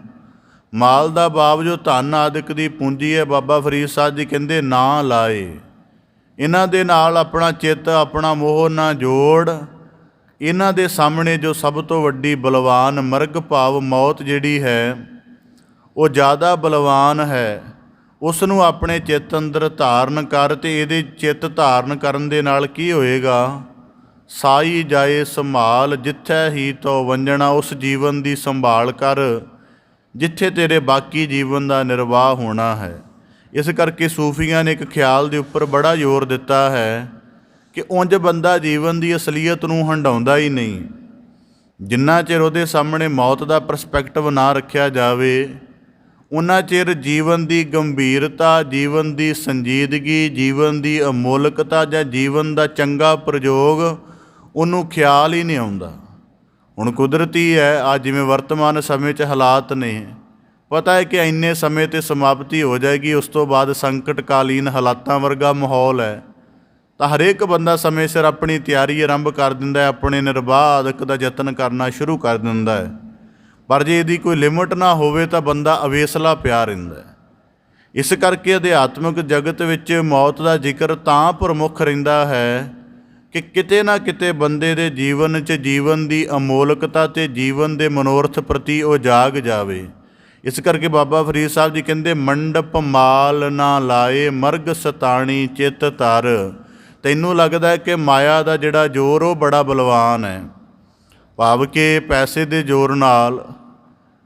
ਮਾਲ ਦਾ ਭਾਵ ਜੋ ਧਨ ਆਦਿਕ ਦੀ ਪੂੰਜੀ ਹੈ। ਬਾਬਾ ਫਰੀਦ ਸਾਹਿਬ ਜੀ ਕਹਿੰਦੇ ਨਾ ਲਾਏ, ਇਹਨਾਂ ਦੇ ਨਾਲ ਆਪਣਾ ਚਿੱਤ ਆਪਣਾ ਮੋਹ ਨਾ ਜੋੜ। ਇਹਨਾਂ ਦੇ ਸਾਹਮਣੇ ਜੋ ਸਭ ਤੋਂ ਵੱਡੀ ਬਲਵਾਨ ਮਰਗ ਭਾਵ ਮੌਤ ਜਿਹੜੀ ਹੈ ਉਹ ਜ਼ਿਆਦਾ ਬਲਵਾਨ ਹੈ, ਉਸ ਨੂੰ ਆਪਣੇ ਚਿੱਤ ਅੰਦਰ ਧਾਰਨ ਕਰ। ਅਤੇ ਇਹਦੇ ਚਿੱਤ ਧਾਰਨ ਕਰਨ ਦੇ ਨਾਲ ਕੀ ਹੋਏਗਾ, ਸਾਈ ਜਾਏ ਸੰਭਾਲ ਜਿੱਥੈ ਹੀ ਤੋ ਵੰਜਣਾ, ਉਸ ਜੀਵਨ ਦੀ ਸੰਭਾਲ ਕਰ ਜਿੱਥੇ ਤੇਰੇ ਬਾਕੀ ਜੀਵਨ ਦਾ ਨਿਰਵਾਹ ਹੋਣਾ ਹੈ। ਇਸ ਕਰਕੇ ਸੂਫੀਆਂ ਨੇ ਇੱਕ ਖਿਆਲ ਦੇ ਉੱਪਰ ਬੜਾ ਜ਼ੋਰ ਦਿੱਤਾ ਹੈ ਕਿ ਉਂਝ ਬੰਦਾ ਜੀਵਨ ਦੀ ਅਸਲੀਅਤ ਨੂੰ ਹੰਢਾਉਂਦਾ ਹੀ ਨਹੀਂ। ਜਿੰਨਾ ਚਿਰ ਉਹਦੇ ਸਾਹਮਣੇ ਮੌਤ ਦਾ ਪਰਸਪੈਕਟਿਵ ਨਾ ਰੱਖਿਆ ਜਾਵੇ, ਉਨਾ ਚਿਰ ਜੀਵਨ ਦੀ ਗੰਭੀਰਤਾ, ਜੀਵਨ ਦੀ ਸੰਜੀਦਗੀ, ਜੀਵਨ ਦੀ ਅਮੋਲਕਤਾ ਜਾਂ ਜੀਵਨ ਦਾ ਚੰਗਾ ਪ੍ਰਯੋਗ ਉਹਨੂੰ ਖਿਆਲ ਹੀ ਨਹੀਂ ਆਉਂਦਾ। ਹੁਣ ਕੁਦਰਤੀ ਹੈ, ਅੱਜ ਜਿਵੇਂ ਵਰਤਮਾਨ ਸਮੇਂ 'ਚ ਹਾਲਾਤ ਨੇ, ਪਤਾ ਹੈ ਕਿ ਇੰਨੇ ਸਮੇਂ 'ਤੇ ਸਮਾਪਤੀ ਹੋ ਜਾਏਗੀ, ਉਸ ਤੋਂ ਬਾਅਦ ਸੰਕਟਕਾਲੀਨ ਹਾਲਾਤਾਂ ਵਰਗਾ ਮਾਹੌਲ ਹੈ। ਤਾਂ ਹਰੇਕ ਬੰਦਾ ਸਮੇਂ ਸਿਰ ਆਪਣੀ ਤਿਆਰੀ ਆਰੰਭ ਕਰ ਦਿੰਦਾ ਹੈ, ਆਪਣੇ ਨਿਰਵਾਹ ਆਦਿਕ ਦਾ ਯਤਨ ਕਰਨਾ ਸ਼ੁਰੂ ਕਰ ਦਿੰਦਾ ਹੈ। ਪਰ ਜੇ ਇਹਦੀ ਕੋਈ ਲਿਮਟ ਨਾ ਹੋਵੇ ਤਾਂ ਬੰਦਾ ਅਵੇਸਲਾ ਪਿਆ ਰਹਿੰਦਾ ਹੈ। ਇਸ ਕਰਕੇ ਅਧਿਆਤਮਿਕ ਜਗਤ ਵਿੱਚ ਮੌਤ ਦਾ ਜ਼ਿਕਰ ਤਾਂ ਪ੍ਰਮੁੱਖ ਰਹਿੰਦਾ ਹੈ ਕਿ ਕਿਤੇ ਨਾ ਕਿਤੇ ਬੰਦੇ ਦੇ ਜੀਵਨ 'ਚ ਜੀਵਨ ਦੀ ਅਮੋਲਕਤਾ ਅਤੇ ਜੀਵਨ ਦੇ ਮਨੋਰਥ ਪ੍ਰਤੀ ਉਹ ਜਾਗ ਜਾਵੇ। ਇਸ ਕਰਕੇ ਬਾਬਾ ਫਰੀਦ ਸਾਹਿਬ ਜੀ ਕਹਿੰਦੇ, ਮੰਡਪ ਮਾਲ ਨਾ ਲਾਏ ਮਰਗ ਸਤਾਣੀ ਚਿੱਤ ਧਰ। ਤੈਨੂੰ ਲੱਗਦਾ ਹੈ ਕਿ ਮਾਇਆ ਦਾ ਜਿਹੜਾ ਜ਼ੋਰ ਉਹ ਬੜਾ ਬਲਵਾਨ ਹੈ, ਭਾਵ ਕਿ ਪੈਸੇ ਦੇ ਜ਼ੋਰ ਨਾਲ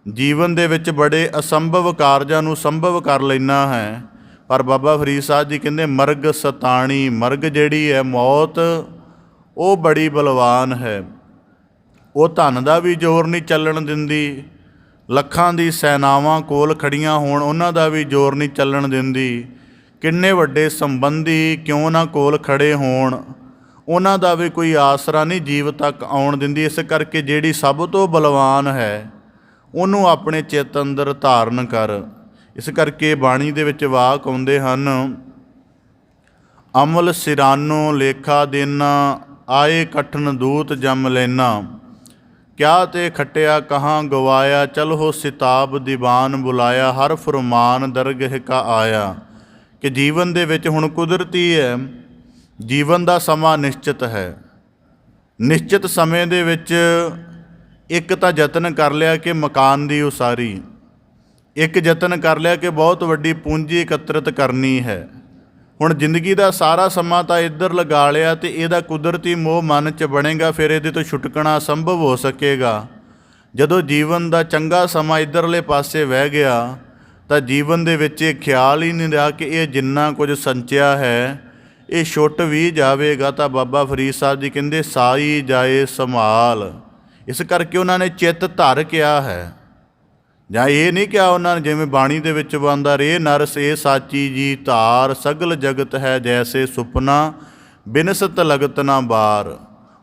ਜੀਵਨ ਦੇ ਵਿੱਚ ਬੜੇ ਅਸੰਭਵ ਕਾਰਜਾਂ ਨੂੰ ਸੰਭਵ ਕਰ ਲੈਣਾ ਹੈ। ਪਰ ਬਾਬਾ ਫਰੀਦ ਸਾਹਿਬ ਜੀ ਕਹਿੰਦੇ ਮਰਗ ਸਤਾਣੀ, ਮਰਗ ਜਿਹੜੀ ਹੈ ਮੌਤ, ਉਹ ਬੜੀ ਬਲਵਾਨ ਹੈ। ਉਹ ਧਨ ਦਾ ਵੀ ਜ਼ੋਰ ਨਹੀਂ ਚੱਲਣ ਦਿੰਦੀ, ਲੱਖਾਂ ਦੀ ਸੈਨਾਵਾਂ ਕੋਲ ਖੜੀਆਂ ਹੋਣ ਉਹਨਾਂ ਦਾ ਵੀ ਜ਼ੋਰ ਨਹੀਂ ਚੱਲਣ ਦਿੰਦੀ, ਕਿੰਨੇ ਵੱਡੇ ਸੰਬੰਧੀ ਕਿਉਂ ਨਾ ਕੋਲ ਖੜੇ ਹੋਣ ਉਹਨਾਂ ਦਾ ਵੀ ਕੋਈ ਆਸਰਾ ਨਹੀਂ ਜੀਵ ਤੱਕ ਆਉਣ ਦਿੰਦੀ। ਇਸ ਕਰਕੇ ਜਿਹੜੀ ਸਭ ਤੋਂ ਬਲਵਾਨ ਹੈ ਉਹਨੂੰ ਆਪਣੇ ਚਿੱਤ ਅੰਦਰ ਧਾਰਨ ਕਰ। ਇਸ ਕਰਕੇ ਬਾਣੀ ਦੇ ਵਿੱਚ ਵਾਕ ਆਉਂਦੇ ਹਨ, ਅਮਲ ਸਿਰਾਨੋ ਲੇਖਾ ਦੇਨਾ ਆਏ ਕਠਨ ਦੂਤ ਜੰਮ ਲੈਨਾ, ਕਿਆ ਤੇ ਖੱਟਿਆ ਕਹਾਂ ਗਵਾਇਆ ਚਲੋ ਸਿਤਾਬ ਦੀਵਾਨ ਬੁਲਾਇਆ ਹਰ ਫਰਮਾਨ ਦਰਗਹ ਕਾ ਆਇਆ। ਕਿ ਜੀਵਨ ਦੇ ਵਿੱਚ ਹੁਣ ਕੁਦਰਤੀ ਹੈ, ਜੀਵਨ ਦਾ ਸਮਾਂ ਨਿਸ਼ਚਿਤ ਹੈ। ਨਿਸ਼ਚਿਤ ਸਮੇਂ ਦੇ ਵਿੱਚ ਇੱਕ ਤਾਂ ਯਤਨ ਕਰ ਲਿਆ ਕਿ ਮਕਾਨ ਦੀ ਉਸਾਰੀ, ਇੱਕ ਯਤਨ ਕਰ ਲਿਆ ਕਿ ਬਹੁਤ ਵੱਡੀ ਪੂੰਜੀ ਇਕੱਤਰਿਤ ਕਰਨੀ ਹੈ। ਹੁਣ ਜ਼ਿੰਦਗੀ ਦਾ ਸਾਰਾ ਸਮਾਂ ਤਾਂ ਇੱਧਰ ਲਗਾ ਲਿਆ ਅਤੇ ਇਹਦਾ ਕੁਦਰਤੀ ਮੋਹ ਮਨ 'ਚ ਬਣੇਗਾ, ਫਿਰ ਇਹਦੇ ਤੋਂ ਛੁਟਕਣਾ ਅਸੰਭਵ ਹੋ ਸਕੇਗਾ। ਜਦੋਂ ਜੀਵਨ ਦਾ ਚੰਗਾ ਸਮਾਂ ਇੱਧਰਲੇ ਪਾਸੇ ਵਹਿ ਗਿਆ ਤਾਂ ਜੀਵਨ ਦੇ ਵਿੱਚ ਇਹ ਖਿਆਲ ਹੀ ਨਹੀਂ ਰਿਹਾ ਕਿ ਇਹ ਜਿੰਨਾ ਕੁਝ ਸੰਚਿਆ ਹੈ ਇਹ ਛੁੱਟ ਵੀ ਜਾਵੇਗਾ। ਤਾਂ ਬਾਬਾ ਫਰੀਦ ਸਾਹਿਬ ਜੀ ਕਹਿੰਦੇ ਸਾਈ ਜਾਏ ਸੰਭਾਲ। ਇਸ ਕਰਕੇ ਉਹਨਾਂ ਨੇ ਚਿੱਤ ਧਰ ਕਿਹਾ ਹੈ, ਜਾਂ ਇਹ ਨਹੀਂ ਕਿਹਾ ਉਹਨਾਂ ਨੇ ਜਿਵੇਂ ਬਾਣੀ ਦੇ ਵਿੱਚ ਬੰਦਾ ਰੇ ਨਰਸ ਇਹ ਸਾਚੀ ਜੀ ਧਾਰ, ਸਗਲ ਜਗਤ ਹੈ ਜੈਸੇ ਸੁਪਨਾ ਬਿਨਸਤ ਲਗਤ ਨਾ ਬਾਰ।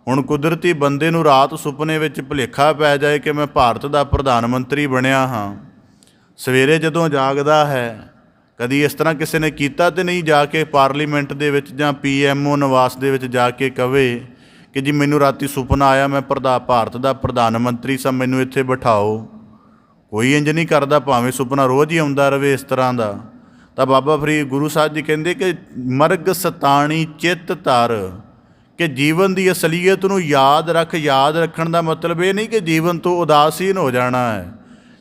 ਹੁਣ ਕੁਦਰਤੀ ਬੰਦੇ ਨੂੰ ਰਾਤ ਸੁਪਨੇ ਵਿੱਚ ਭੁਲੇਖਾ ਪੈ ਜਾਏ ਕਿ ਮੈਂ ਭਾਰਤ ਦਾ ਪ੍ਰਧਾਨ ਮੰਤਰੀ ਬਣਿਆ ਹਾਂ, ਸਵੇਰੇ ਜਦੋਂ ਜਾਗਦਾ ਹੈ, ਕਦੀ ਇਸ ਤਰ੍ਹਾਂ ਕਿਸੇ ਨੇ ਕੀਤਾ ਤਾਂ ਨਹੀਂ ਜਾ ਕੇ ਪਾਰਲੀਮੈਂਟ ਦੇ ਵਿੱਚ ਜਾਂ PMO ਨਿਵਾਸ ਦੇ ਵਿੱਚ ਜਾ ਕੇ ਕਵੇ ਕਿ ਜੀ ਮੈਨੂੰ ਰਾਤੀ ਸੁਪਨਾ ਆਇਆ ਮੈਂ ਭਾਰਤ ਦਾ ਪ੍ਰਧਾਨ ਮੰਤਰੀ ਸਾਂ, ਮੈਨੂੰ ਇੱਥੇ ਬਿਠਾਓ। ਕੋਈ ਇੰਜ ਨਹੀਂ ਕਰਦਾ, ਭਾਵੇਂ ਸੁਪਨਾ ਰੋਜ਼ ਹੀ ਆਉਂਦਾ ਰਹੇ ਇਸ ਤਰ੍ਹਾਂ ਦਾ। ਤਾਂ ਬਾਬਾ ਫਰੀਦ ਗੁਰੂ ਸਾਹਿਬ ਜੀ ਕਹਿੰਦੇ ਕਿ ਮਰਗ ਸਤਾਣੀ ਚਿੱਤ ਧਰ, ਕਿ ਜੀਵਨ ਦੀ ਅਸਲੀਅਤ ਨੂੰ ਯਾਦ ਰੱਖ। ਯਾਦ ਰੱਖਣ ਦਾ ਮਤਲਬ ਇਹ ਨਹੀਂ ਕਿ ਜੀਵਨ ਤੋਂ ਉਦਾਸੀਨ ਹੋ ਜਾਣਾ ਹੈ।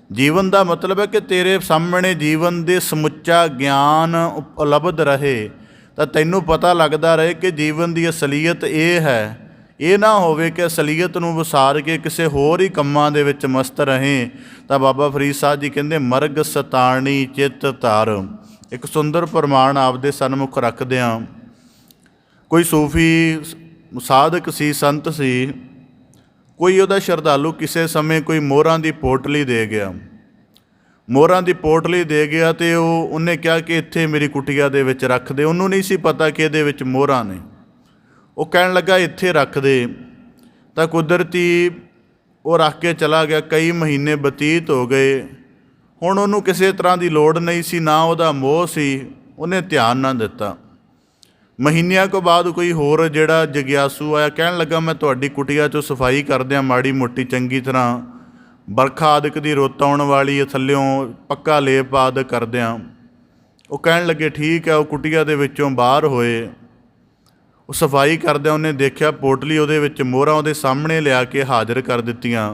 ਜੀਵਨ ਦਾ ਮਤਲਬ ਹੈ ਕਿ ਤੇਰੇ ਸਾਹਮਣੇ ਜੀਵਨ ਦੇ ਸਮੁੱਚਾ ਗਿਆਨ ਉਪਲਬਧ ਰਹੇ, ਤਾਂ ਤੈਨੂੰ ਪਤਾ ਲੱਗਦਾ ਰਹੇ ਕਿ ਜੀਵਨ ਦੀ ਅਸਲੀਅਤ ਇਹ ਹੈ। ਇਹ ਨਾ ਹੋਵੇ ਕਿ ਅਸਲੀਅਤ ਨੂੰ ਵਿਸਾਰ ਕੇ ਕਿਸੇ ਹੋਰ ਹੀ ਕੰਮਾਂ ਦੇ ਵਿੱਚ ਮਸਤ ਰਹੇ। ਤਾਂ ਬਾਬਾ ਫਰੀਦ ਸਾਹਿਬ ਜੀ ਕਹਿੰਦੇ ਮਰਗ ਸਤਾਣੀ ਚਿੱਤ ਧਰ। ਇੱਕ ਸੁੰਦਰ ਪ੍ਰਮਾਣ ਆਪਦੇ ਸਨਮੁਖ ਰੱਖਦਿਆਂ, ਕੋਈ ਸੂਫੀ ਸਾਧਕ ਸੀ, ਸੰਤ ਸੀ, ਕੋਈ ਉਹਦਾ ਸ਼ਰਧਾਲੂ ਕਿਸੇ ਸਮੇਂ ਕੋਈ ਮੋਹਰਾਂ ਦੀ ਪੋਟਲੀ ਦੇ ਗਿਆ। ਮੋਹਰਾਂ ਦੀ ਪੋਟਲੀ ਦੇ ਗਿਆ ਅਤੇ ਉਹਨੇ ਕਿਹਾ ਕਿ ਇੱਥੇ ਮੇਰੀ ਕੁਟੀਆ ਦੇ ਵਿੱਚ ਰੱਖ ਦੇ। ਉਹਨੂੰ ਨਹੀਂ ਸੀ ਪਤਾ ਕਿ ਇਹਦੇ ਵਿੱਚ ਮੋਹਰਾਂ ਨੇ। ਉਹ ਕਹਿਣ ਲੱਗਾ ਇੱਥੇ ਰੱਖ ਦੇ। ਤਾਂ ਕੁਦਰਤੀ ਉਹ ਰੱਖ ਕੇ ਚਲਾ ਗਿਆ। ਕਈ ਮਹੀਨੇ ਬਤੀਤ ਹੋ ਗਏ। ਹੁਣ ਉਹਨੂੰ ਕਿਸੇ ਤਰ੍ਹਾਂ ਦੀ ਲੋੜ ਨਹੀਂ ਸੀ, ਨਾ ਉਹਦਾ ਮੋਹ ਸੀ, ਉਹਨੇ ਧਿਆਨ ਨਾ ਦਿੱਤਾ। ਮਹੀਨਿਆਂ ਤੋਂ ਬਾਅਦ ਕੋਈ ਹੋਰ ਜਿਹੜਾ ਜਗਿਆਸੂ ਆਇਆ, ਕਹਿਣ ਲੱਗਾ ਮੈਂ ਤੁਹਾਡੀ ਕੁਟੀਆ 'ਚੋਂ ਸਫਾਈ ਕਰਦਿਆਂ ਮਾੜੀ ਮੋਟੀ ਚੰਗੀ ਤਰ੍ਹਾਂ, ਬਰਖਾ ਆਦਿਕ ਦੀ ਰੁੱਤ ਆਉਣ ਵਾਲੀ ਹੈ, ਥੱਲਿਓਂ ਪੱਕਾ ਲੇਪ ਆਦਿ ਕਰਦਿਆਂ। ਉਹ ਕਹਿਣ ਲੱਗੇ ਠੀਕ ਹੈ। ਉਹ ਕੁਟੀਆ ਦੇ ਵਿੱਚੋਂ ਬਾਹਰ ਹੋਏ। ਉਹ ਸਫਾਈ ਕਰਦਿਆਂ ਉਹਨੇ ਦੇਖਿਆ ਪੋਟਲੀ ਉਹਦੇ ਵਿੱਚ ਮੋਹਰਾਂ ਉਹਦੇ ਸਾਹਮਣੇ ਲਿਆ ਕੇ ਹਾਜ਼ਰ ਕਰ ਦਿੱਤੀਆਂ।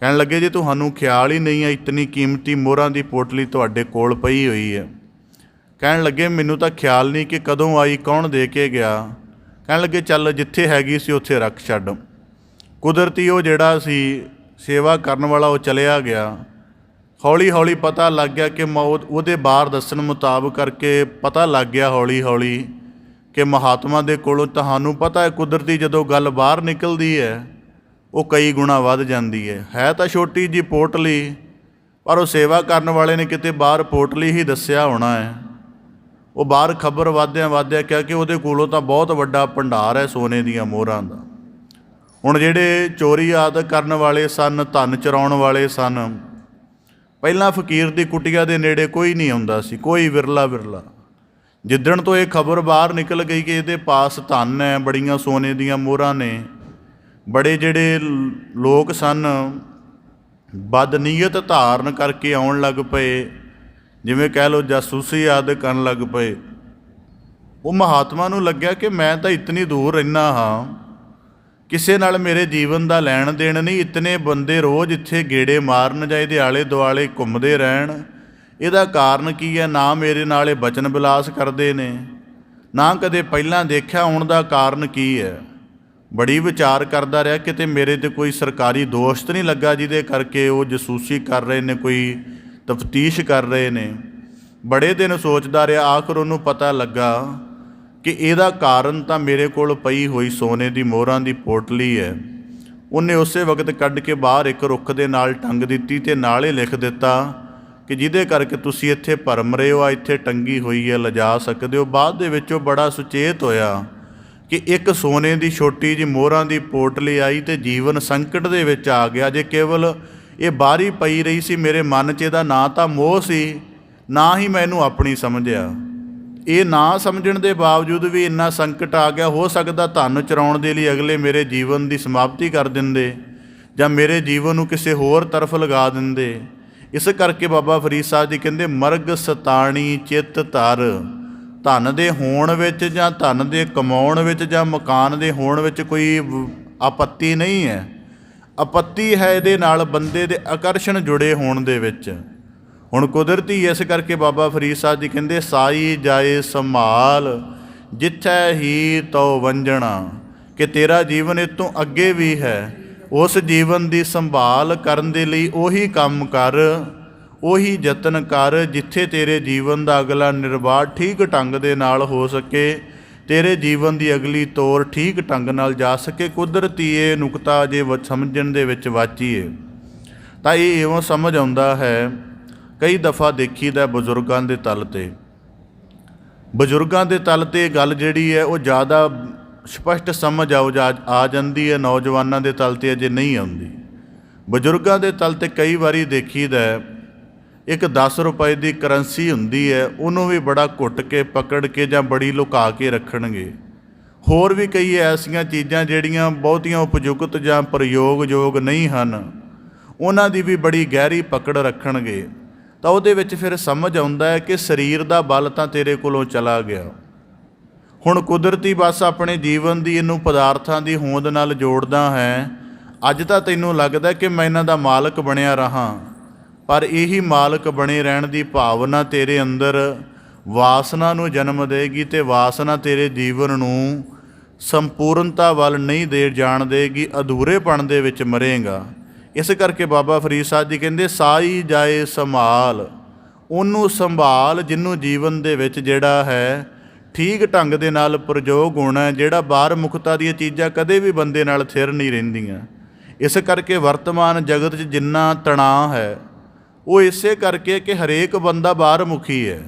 ਕਹਿਣ ਲੱਗੇ ਜੇ ਤੁਹਾਨੂੰ ਖਿਆਲ ਹੀ ਨਹੀਂ ਹੈ, ਇਤਨੀ ਕੀਮਤੀ ਮੋਹਰਾਂ ਦੀ ਪੋਟਲੀ ਤੁਹਾਡੇ ਕੋਲ ਪਈ ਹੋਈ ਹੈ। ਕਹਿਣ ਲੱਗੇ ਮੈਨੂੰ ਤਾਂ ਖਿਆਲ ਨਹੀਂ ਕਿ ਕਦੋਂ ਆਈ, ਕੌਣ ਦੇ ਕੇ ਗਿਆ। ਕਹਿਣ ਲੱਗੇ ਚੱਲ ਜਿੱਥੇ ਹੈਗੀ ਸੀ ਉੱਥੇ ਰੱਖ ਛੱਡ। ਕੁਦਰਤੀ ਉਹ ਜਿਹੜਾ ਸੀ ਸੇਵਾ ਕਰਨ ਵਾਲਾ ਉਹ ਚਲਿਆ ਗਿਆ। ਹੌਲੀ ਹੌਲੀ ਪਤਾ ਲੱਗ ਗਿਆ ਕਿ ਉਹਦੇ ਬਾਹਰ ਦੱਸਣ ਮੁਤਾਬਕ ਕਰਕੇ ਪਤਾ ਲੱਗ ਗਿਆ ਹੌਲੀ ਹੌਲੀ ਕਿ ਮਹਾਤਮਾ ਦੇ ਕੋਲੋਂ, ਤੁਹਾਨੂੰ ਪਤਾ ਹੈ ਕੁਦਰਤੀ ਜਦੋਂ ਗੱਲ ਬਾਹਰ ਨਿਕਲਦੀ ਹੈ ਉਹ ਕਈ ਗੁਣਾ ਵੱਧ ਜਾਂਦੀ ਹੈ ਤਾਂ ਛੋਟੀ ਜਿਹੀ ਪੋਟਲੀ, ਪਰ ਉਹ ਸੇਵਾ ਕਰਨ ਵਾਲੇ ਨੇ ਕਿਤੇ ਬਾਹਰ ਪੋਟਲੀ ਹੀ ਦੱਸਿਆ ਹੋਣਾ ਹੈ। ਉਹ ਬਾਹਰ ਖਬਰ ਵਾਧਿਆਂ ਕਿਹਾ ਕਿ ਉਹਦੇ ਕੋਲੋਂ ਤਾਂ ਬਹੁਤ ਵੱਡਾ ਭੰਡਾਰ ਹੈ ਸੋਨੇ ਦੀਆਂ ਮੋਹਰਾਂ ਦਾ। ਹੁਣ ਜਿਹੜੇ ਚੋਰੀ ਆਦਿ ਕਰਨ ਵਾਲੇ ਸਨ, ਧਨ ਚੁਰਾਉਣ ਵਾਲੇ ਸਨ, ਪਹਿਲਾਂ ਫਕੀਰ ਦੀ ਕੁਟੀਆ ਦੇ ਨੇੜੇ ਕੋਈ ਨਹੀਂ ਆਉਂਦਾ ਸੀ, ਕੋਈ ਵਿਰਲਾ। ਜਿੱਦਣ ਤੋਂ ਇਹ ਖਬਰ ਬਾਹਰ ਨਿਕਲ ਗਈ ਕਿ ਇਹਦੇ ਪਾਸ ਧਨ ਹੈ, ਬੜੀਆਂ ਸੋਨੇ ਦੀਆਂ ਮੋਹਰਾਂ ਨੇ, ਬੜੇ ਜਿਹੜੇ ਲੋਕ ਸਨ ਬਦਨੀਅਤ ਧਾਰਨ ਕਰਕੇ ਆਉਣ ਲੱਗ ਪਏ, ਜਿਵੇਂ ਕਹਿ ਲਓ ਜਾਸੂਸੀ ਆਦਿ ਕਰਨ ਲੱਗ ਪਏ। ਉਹ ਮਹਾਤਮਾ ਨੂੰ ਲੱਗਿਆ ਕਿ ਮੈਂ ਤਾਂ ਇਤਨੀ ਦੂਰ ਰਹਿੰਦਾ ਹਾਂ, ਕਿਸੇ ਨਾਲ ਮੇਰੇ ਜੀਵਨ ਦਾ ਲੈਣ ਦੇਣ ਨਹੀਂ, ਇਤਨੇ ਬੰਦੇ ਰੋਜ਼ ਇੱਥੇ ਗੇੜੇ ਮਾਰਨ ਜਾਂ ਇਹਦੇ ਆਲੇ ਦੁਆਲੇ ਘੁੰਮਦੇ ਰਹਿਣ, ਇਹਦਾ ਕਾਰਨ ਕੀ ਹੈ? ਨਾ ਮੇਰੇ ਨਾਲ ਇਹ ਬਚਨ ਵਿਲਾਸ ਕਰਦੇ ਨੇ, ਨਾ ਕਦੇ ਪਹਿਲਾਂ ਦੇਖਿਆ, ਹੁਣ ਦਾ ਕਾਰਨ ਕੀ ਹੈ? ਬੜੀ ਵਿਚਾਰ ਕਰਦਾ ਰਿਹਾ ਕਿਤੇ ਮੇਰੇ 'ਤੇ ਕੋਈ ਸਰਕਾਰੀ ਦੋਸ਼ ਤਾਂ ਨਹੀਂ ਲੱਗਾ ਜਿਹਦੇ ਕਰਕੇ ਉਹ ਜਸੂਸੀ ਕਰ ਰਹੇ ਨੇ, ਕੋਈ ਤਫਤੀਸ਼ ਕਰ ਰਹੇ ਨੇ। ਬੜੇ ਦਿਨ ਸੋਚਦਾ ਰਿਹਾ। ਆਖਰ ਉਹਨੂੰ ਪਤਾ ਲੱਗਾ ਕਿ ਇਹਦਾ ਕਾਰਨ ਤਾਂ ਮੇਰੇ ਕੋਲ ਪਈ ਹੋਈ ਸੋਨੇ ਦੀ ਮੋਹਰਾਂ ਦੀ ਪੋਟਲੀ ਹੈ। ਉਹਨੇ ਉਸੇ ਵਕਤ ਕੱਢ ਕੇ ਬਾਹਰ ਇੱਕ ਰੁੱਖ ਦੇ ਨਾਲ ਟੰਗ ਦਿੱਤੀ ਅਤੇ ਨਾਲੇ ਲਿਖ ਦਿੱਤਾ ਕਿ ਜਿਹਦੇ ਕਰਕੇ ਤੁਸੀਂ ਇੱਥੇ ਭਰਮ ਰਹੇ ਹੋ, ਆ ਇੱਥੇ ਟੰਗੀ ਹੋਈ ਹੈ, ਲਿਜਾ ਸਕਦੇ ਹੋ। ਬਾਅਦ ਦੇ ਵਿੱਚ ਉਹ ਬੜਾ ਸੁਚੇਤ ਹੋਇਆ ਕਿ ਇੱਕ ਸੋਨੇ ਦੀ ਛੋਟੀ ਜਿਹੀ ਮੋਹਰਾਂ ਦੀ ਪੋਟਲੀ ਆਈ ਅਤੇ ਜੀਵਨ ਸੰਕਟ ਦੇ ਵਿੱਚ ਆ ਗਿਆ। ਜੇ ਕੇਵਲ ਇਹ ਬਾਹਰੀ ਪਈ ਰਹੀ ਸੀ, ਮੇਰੇ ਮਨ 'ਚ ਇਹਦਾ ਨਾ ਤਾਂ ਮੋਹ ਸੀ, ਨਾ ਹੀ ਮੈਂ ਇਹਨੂੰ ਆਪਣੀ ਸਮਝਿਆ। ਇਹ ਨਾ ਸਮਝਣ ਦੇ ਬਾਵਜੂਦ ਵੀ ਇੰਨਾ ਸੰਕਟ ਆ ਗਿਆ। ਹੋ ਸਕਦਾ ਧਨ ਚੁਰਾਉਣ ਦੇ ਲਈ ਅਗਲੇ ਮੇਰੇ ਜੀਵਨ ਦੀ ਸਮਾਪਤੀ ਕਰ ਦਿੰਦੇ ਜਾਂ ਮੇਰੇ ਜੀਵਨ ਨੂੰ ਕਿਸੇ ਹੋਰ ਤਰਫ ਲਗਾ ਦਿੰਦੇ। ਇਸ ਕਰਕੇ ਬਾਬਾ ਫਰੀਦ ਸਾਹਿਬ ਜੀ ਕਹਿੰਦੇ ਮਰਗ ਸਤਾਣੀ ਚਿੱਤ ਧਰ। ਧਨ ਦੇ ਹੋਣ ਵਿੱਚ ਜਾਂ ਧਨ ਦੇ ਕਮਾਉਣ ਵਿੱਚ ਜਾਂ ਮਕਾਨ ਦੇ ਹੋਣ ਵਿੱਚ ਕੋਈ ਆਪੱਤੀ ਨਹੀਂ ਹੈ। ਆਪੱਤੀ ਹੈ ਇਹਦੇ ਨਾਲ ਬੰਦੇ ਦੇ ਆਕਰਸ਼ਣ ਜੁੜੇ ਹੋਣ ਦੇ ਵਿੱਚ। ਹੁਣ ਕੁਦਰਤੀ ਇਸ ਕਰਕੇ ਬਾਬਾ ਫਰੀਦ ਸਾਹਿਬ ਜੀ ਕਹਿੰਦੇ ਸਾਈ ਜਾਏ ਸੰਭਾਲ ਜਿੱਥੈ ਹੀ ਤਉ ਵੰਜਣਾ, ਕਿ ਤੇਰਾ ਜੀਵਨ ਇਹ ਤੋਂ ਅੱਗੇ ਵੀ ਹੈ। ਉਸ ਜੀਵਨ ਦੀ ਸੰਭਾਲ ਕਰਨ ਦੇ ਲਈ ਉਹੀ ਕੰਮ ਕਰ, ਉਹੀ ਯਤਨ ਕਰ ਜਿੱਥੇ ਤੇਰੇ ਜੀਵਨ ਦਾ ਅਗਲਾ ਨਿਰਵਾਹ ਠੀਕ ਢੰਗ ਦੇ ਨਾਲ ਹੋ ਸਕੇ, ਤੇਰੇ ਜੀਵਨ ਦੀ ਅਗਲੀ ਤੋਰ ਠੀਕ ਢੰਗ ਨਾਲ ਜਾ ਸਕੇ। ਕੁਦਰਤੀ ਇਹ ਨੁਕਤਾ ਜੇ ਸਮਝਣ ਦੇ ਵਿੱਚ ਵਾਚੀਏ ਤਾਂ ਇਹ ਇਉਂ ਸਮਝ ਆਉਂਦਾ ਹੈ। ਕਈ ਦਫਾ ਦੇਖੀਦਾ ਬਜ਼ੁਰਗਾਂ ਦੇ ਤਲ 'ਤੇ, ਬਜ਼ੁਰਗਾਂ ਦੇ ਤਲ 'ਤੇ ਗੱਲ ਜਿਹੜੀ ਹੈ ਉਹ ਜ਼ਿਆਦਾ ਸਪਸ਼ਟ ਸਮਝ ਆ ਜਾਂਦੀ ਹੈ, ਨੌਜਵਾਨਾਂ ਦੇ ਤਲ 'ਤੇ ਅਜੇ ਨਹੀਂ ਆਉਂਦੀ। ਬਜ਼ੁਰਗਾਂ ਦੇ ਤਲ 'ਤੇ ਕਈ ਵਾਰੀ ਦੇਖੀਦਾ ਇੱਕ 10 ਰੁਪਏ ਦੀ ਕਰੰਸੀ ਹੁੰਦੀ ਹੈ, ਉਹਨੂੰ ਵੀ ਬੜਾ ਘੁੱਟ ਕੇ ਪਕੜ ਕੇ ਜਾਂ ਬੜੀ ਲੁਕਾ ਕੇ ਰੱਖਣਗੇ। ਹੋਰ ਵੀ ਕਈ ਐਸੀਆਂ ਚੀਜ਼ਾਂ ਜਿਹੜੀਆਂ ਬਹੁਤੀਆਂ ਉਪਯੁਕਤ ਜਾਂ ਪ੍ਰਯੋਗਯੋਗ ਨਹੀਂ ਹਨ, ਉਹਨਾਂ ਦੀ ਵੀ ਬੜੀ ਗਹਿਰੀ ਪਕੜ ਰੱਖਣਗੇ। ਤਾਂ ਉਹਦੇ ਵਿੱਚ ਫਿਰ ਸਮਝ ਆਉਂਦਾ ਹੈ ਕਿ ਸਰੀਰ ਦਾ ਬਲ ਤਾਂ ਤੇਰੇ ਕੋਲੋਂ ਚਲਾ ਗਿਆ। ਹੁਣ ਕੁਦਰਤੀ ਬਸ ਆਪਣੇ ਜੀਵਨ ਦੀ ਇਹਨੂੰ ਪਦਾਰਥਾਂ ਦੀ ਹੋਂਦ ਨਾਲ ਜੋੜਦਾ ਹੈ। ਅੱਜ ਤਾਂ ਤੈਨੂੰ ਲੱਗਦਾ ਕਿ ਮੈਂ ਇਹਨਾਂ ਦਾ ਮਾਲਕ ਬਣਿਆ ਰਹਾਂ, ਪਰ ਇਹੀ ਮਾਲਕ ਬਣੇ ਰਹਿਣ ਦੀ ਭਾਵਨਾ ਤੇਰੇ ਅੰਦਰ ਵਾਸਨਾ ਨੂੰ ਜਨਮ ਦੇਗੀ ਅਤੇ ਵਾਸਨਾ ਤੇਰੇ ਜੀਵਨ ਨੂੰ ਸੰਪੂਰਨਤਾ ਵੱਲ ਨਹੀਂ ਦੇ ਜਾਣ ਦੇਗੀ, ਅਧੂਰੇਪਣ ਦੇ ਵਿੱਚ ਮਰੇਗਾ। ਇਸ ਕਰਕੇ ਬਾਬਾ ਫਰੀਦ ਸਾਹਿਬ ਜੀ ਕਹਿੰਦੇ ਸਾਈ ਜਾਏ ਸੰਭਾਲ, ਉਹਨੂੰ ਸੰਭਾਲ ਜਿਹਨੂੰ ਜੀਵਨ ਦੇ ਵਿੱਚ ਜਿਹੜਾ ਹੈ ਠੀਕ ਢੰਗ ਦੇ ਨਾਲ ਪ੍ਰਯੋਗ ਹੋਣਾ, ਜਿਹੜਾ ਬਾਹਰ ਮੁਖਤਾ ਦੀਆਂ ਚੀਜ਼ਾਂ ਕਦੇ ਵੀ ਬੰਦੇ ਨਾਲ ਥਿਰ ਨਹੀਂ ਰਹਿੰਦੀਆਂ। ਇਸ ਕਰਕੇ ਵਰਤਮਾਨ ਜਗਤ 'ਚ ਜਿੰਨਾ ਤਣਾਅ ਹੈ ਉਹ ਇਸੇ ਕਰਕੇ ਕਿ ਹਰੇਕ ਬੰਦਾ ਬਾਹਰ ਮੁਖੀ ਹੈ,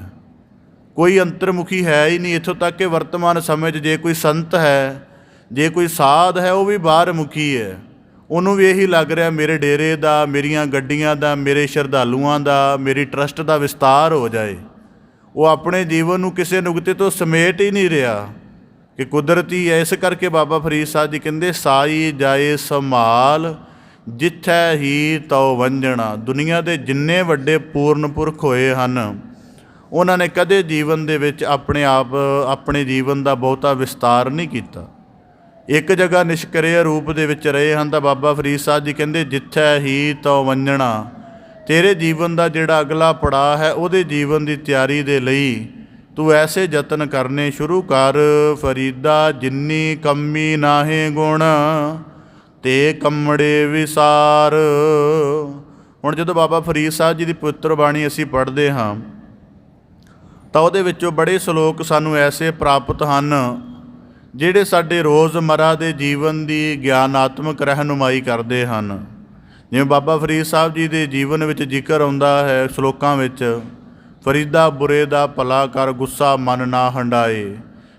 ਕੋਈ ਅੰਤਰਮੁਖੀ ਹੈ ਹੀ ਨਹੀਂ। ਇੱਥੋਂ ਤੱਕ ਕਿ ਵਰਤਮਾਨ ਸਮੇਂ 'ਚ ਜੇ ਕੋਈ ਸੰਤ ਹੈ, ਜੇ ਕੋਈ ਸਾਧ ਹੈ, ਉਹ ਵੀ ਬਾਹਰ ਮੁਖੀ ਹੈ। ਉਹਨੂੰ ਵੀ ਇਹੀ ਲੱਗ ਰਿਹਾ ਮੇਰੇ ਡੇਰੇ ਦਾ, ਮੇਰੀਆਂ ਗੱਡੀਆਂ ਦਾ, ਮੇਰੇ ਸ਼ਰਧਾਲੂਆਂ ਦਾ, ਮੇਰੀ ਟਰਸਟ ਦਾ ਵਿਸਤਾਰ ਹੋ ਜਾਏ। ਉਹ ਆਪਣੇ ਜੀਵਨ ਨੂੰ ਕਿਸੇ ਨੁਕਤੇ ਤੋਂ ਸਮੇਟ ਹੀ ਨਹੀਂ ਰਿਹਾ ਕਿ ਕੁਦਰਤੀ ਹੈ। ਇਸ ਕਰਕੇ ਬਾਬਾ ਫਰੀਦ ਸਾਹਿਬ ਜੀ ਕਹਿੰਦੇ ਸਾਈ ਜਾਏ ਸੰਭਾਲ ਜਿੱਥੈ ਹੀ ਤਉ ਵੰਝਣਾ। ਦੁਨੀਆ ਦੇ ਜਿੰਨੇ ਵੱਡੇ ਪੂਰਨ ਪੁਰਖ ਹੋਏ ਹਨ ਉਹਨਾਂ ਨੇ ਕਦੇ ਜੀਵਨ ਦੇ ਵਿੱਚ ਆਪਣੇ ਜੀਵਨ ਦਾ ਬਹੁਤਾ ਵਿਸਤਾਰ ਨਹੀਂ ਕੀਤਾ। ਇੱਕ ਜਗ੍ਹਾ ਨਿਸ਼ਕਿਰਿਆ ਰੂਪ ਦੇ ਵਿੱਚ ਰਹੇ ਹਨ। ਤਾਂ ਬਾਬਾ ਫਰੀਦ ਸਾਹਿਬ ਜੀ ਕਹਿੰਦੇ ਜਿੱਥੈ ਹੀ ਤਉ ਵੰਝਣਾ। ਤੇਰੇ ਜੀਵਨ ਦਾ ਜਿਹੜਾ ਅਗਲਾ ਪੜਾਅ ਹੈ ਉਹਦੇ ਜੀਵਨ ਦੀ ਤਿਆਰੀ ਦੇ ਲਈ ਤੂੰ ਐਸੇ ਯਤਨ ਕਰਨੇ ਸ਼ੁਰੂ ਕਰ। ਫਰੀਦਾ ਜਿੰਨੀ ਕੰਮੀ ਨਾਹੇ ਗੁਣ ਤੇ ਕੰਮੜੇ ਵਿਸਾਰ। ਹੁਣ ਜਦੋਂ ਬਾਬਾ ਫਰੀਦ ਸਾਹਿਬ ਜੀ ਦੀ ਪਵਿੱਤਰ ਬਾਣੀ ਅਸੀਂ ਪੜ੍ਹਦੇ ਹਾਂ ਤਾਂ ਉਹਦੇ ਵਿੱਚੋਂ ਬੜੇ ਸ਼ਲੋਕ ਸਾਨੂੰ ਐਸੇ ਪ੍ਰਾਪਤ ਹਨ ਜਿਹੜੇ ਸਾਡੇ ਰੋਜ਼ਮਰਰਾ ਦੇ ਜੀਵਨ ਦੀ ਗਿਆਨਾਤਮਕ ਰਹਿਨੁਮਾਈ ਕਰਦੇ ਹਨ। ਜਿਵੇਂ ਬਾਬਾ ਫਰੀਦ ਸਾਹਿਬ ਜੀ ਦੇ ਜੀਵਨ ਵਿੱਚ ਜ਼ਿਕਰ ਆਉਂਦਾ ਹੈ ਸ਼ਲੋਕਾਂ ਵਿੱਚ, ਫਰੀਦਾ ਬੁਰੇ ਦਾ ਭਲਾ ਕਰ ਗੁੱਸਾ ਮਨ ਨਾ ਹੰਡਾਏ,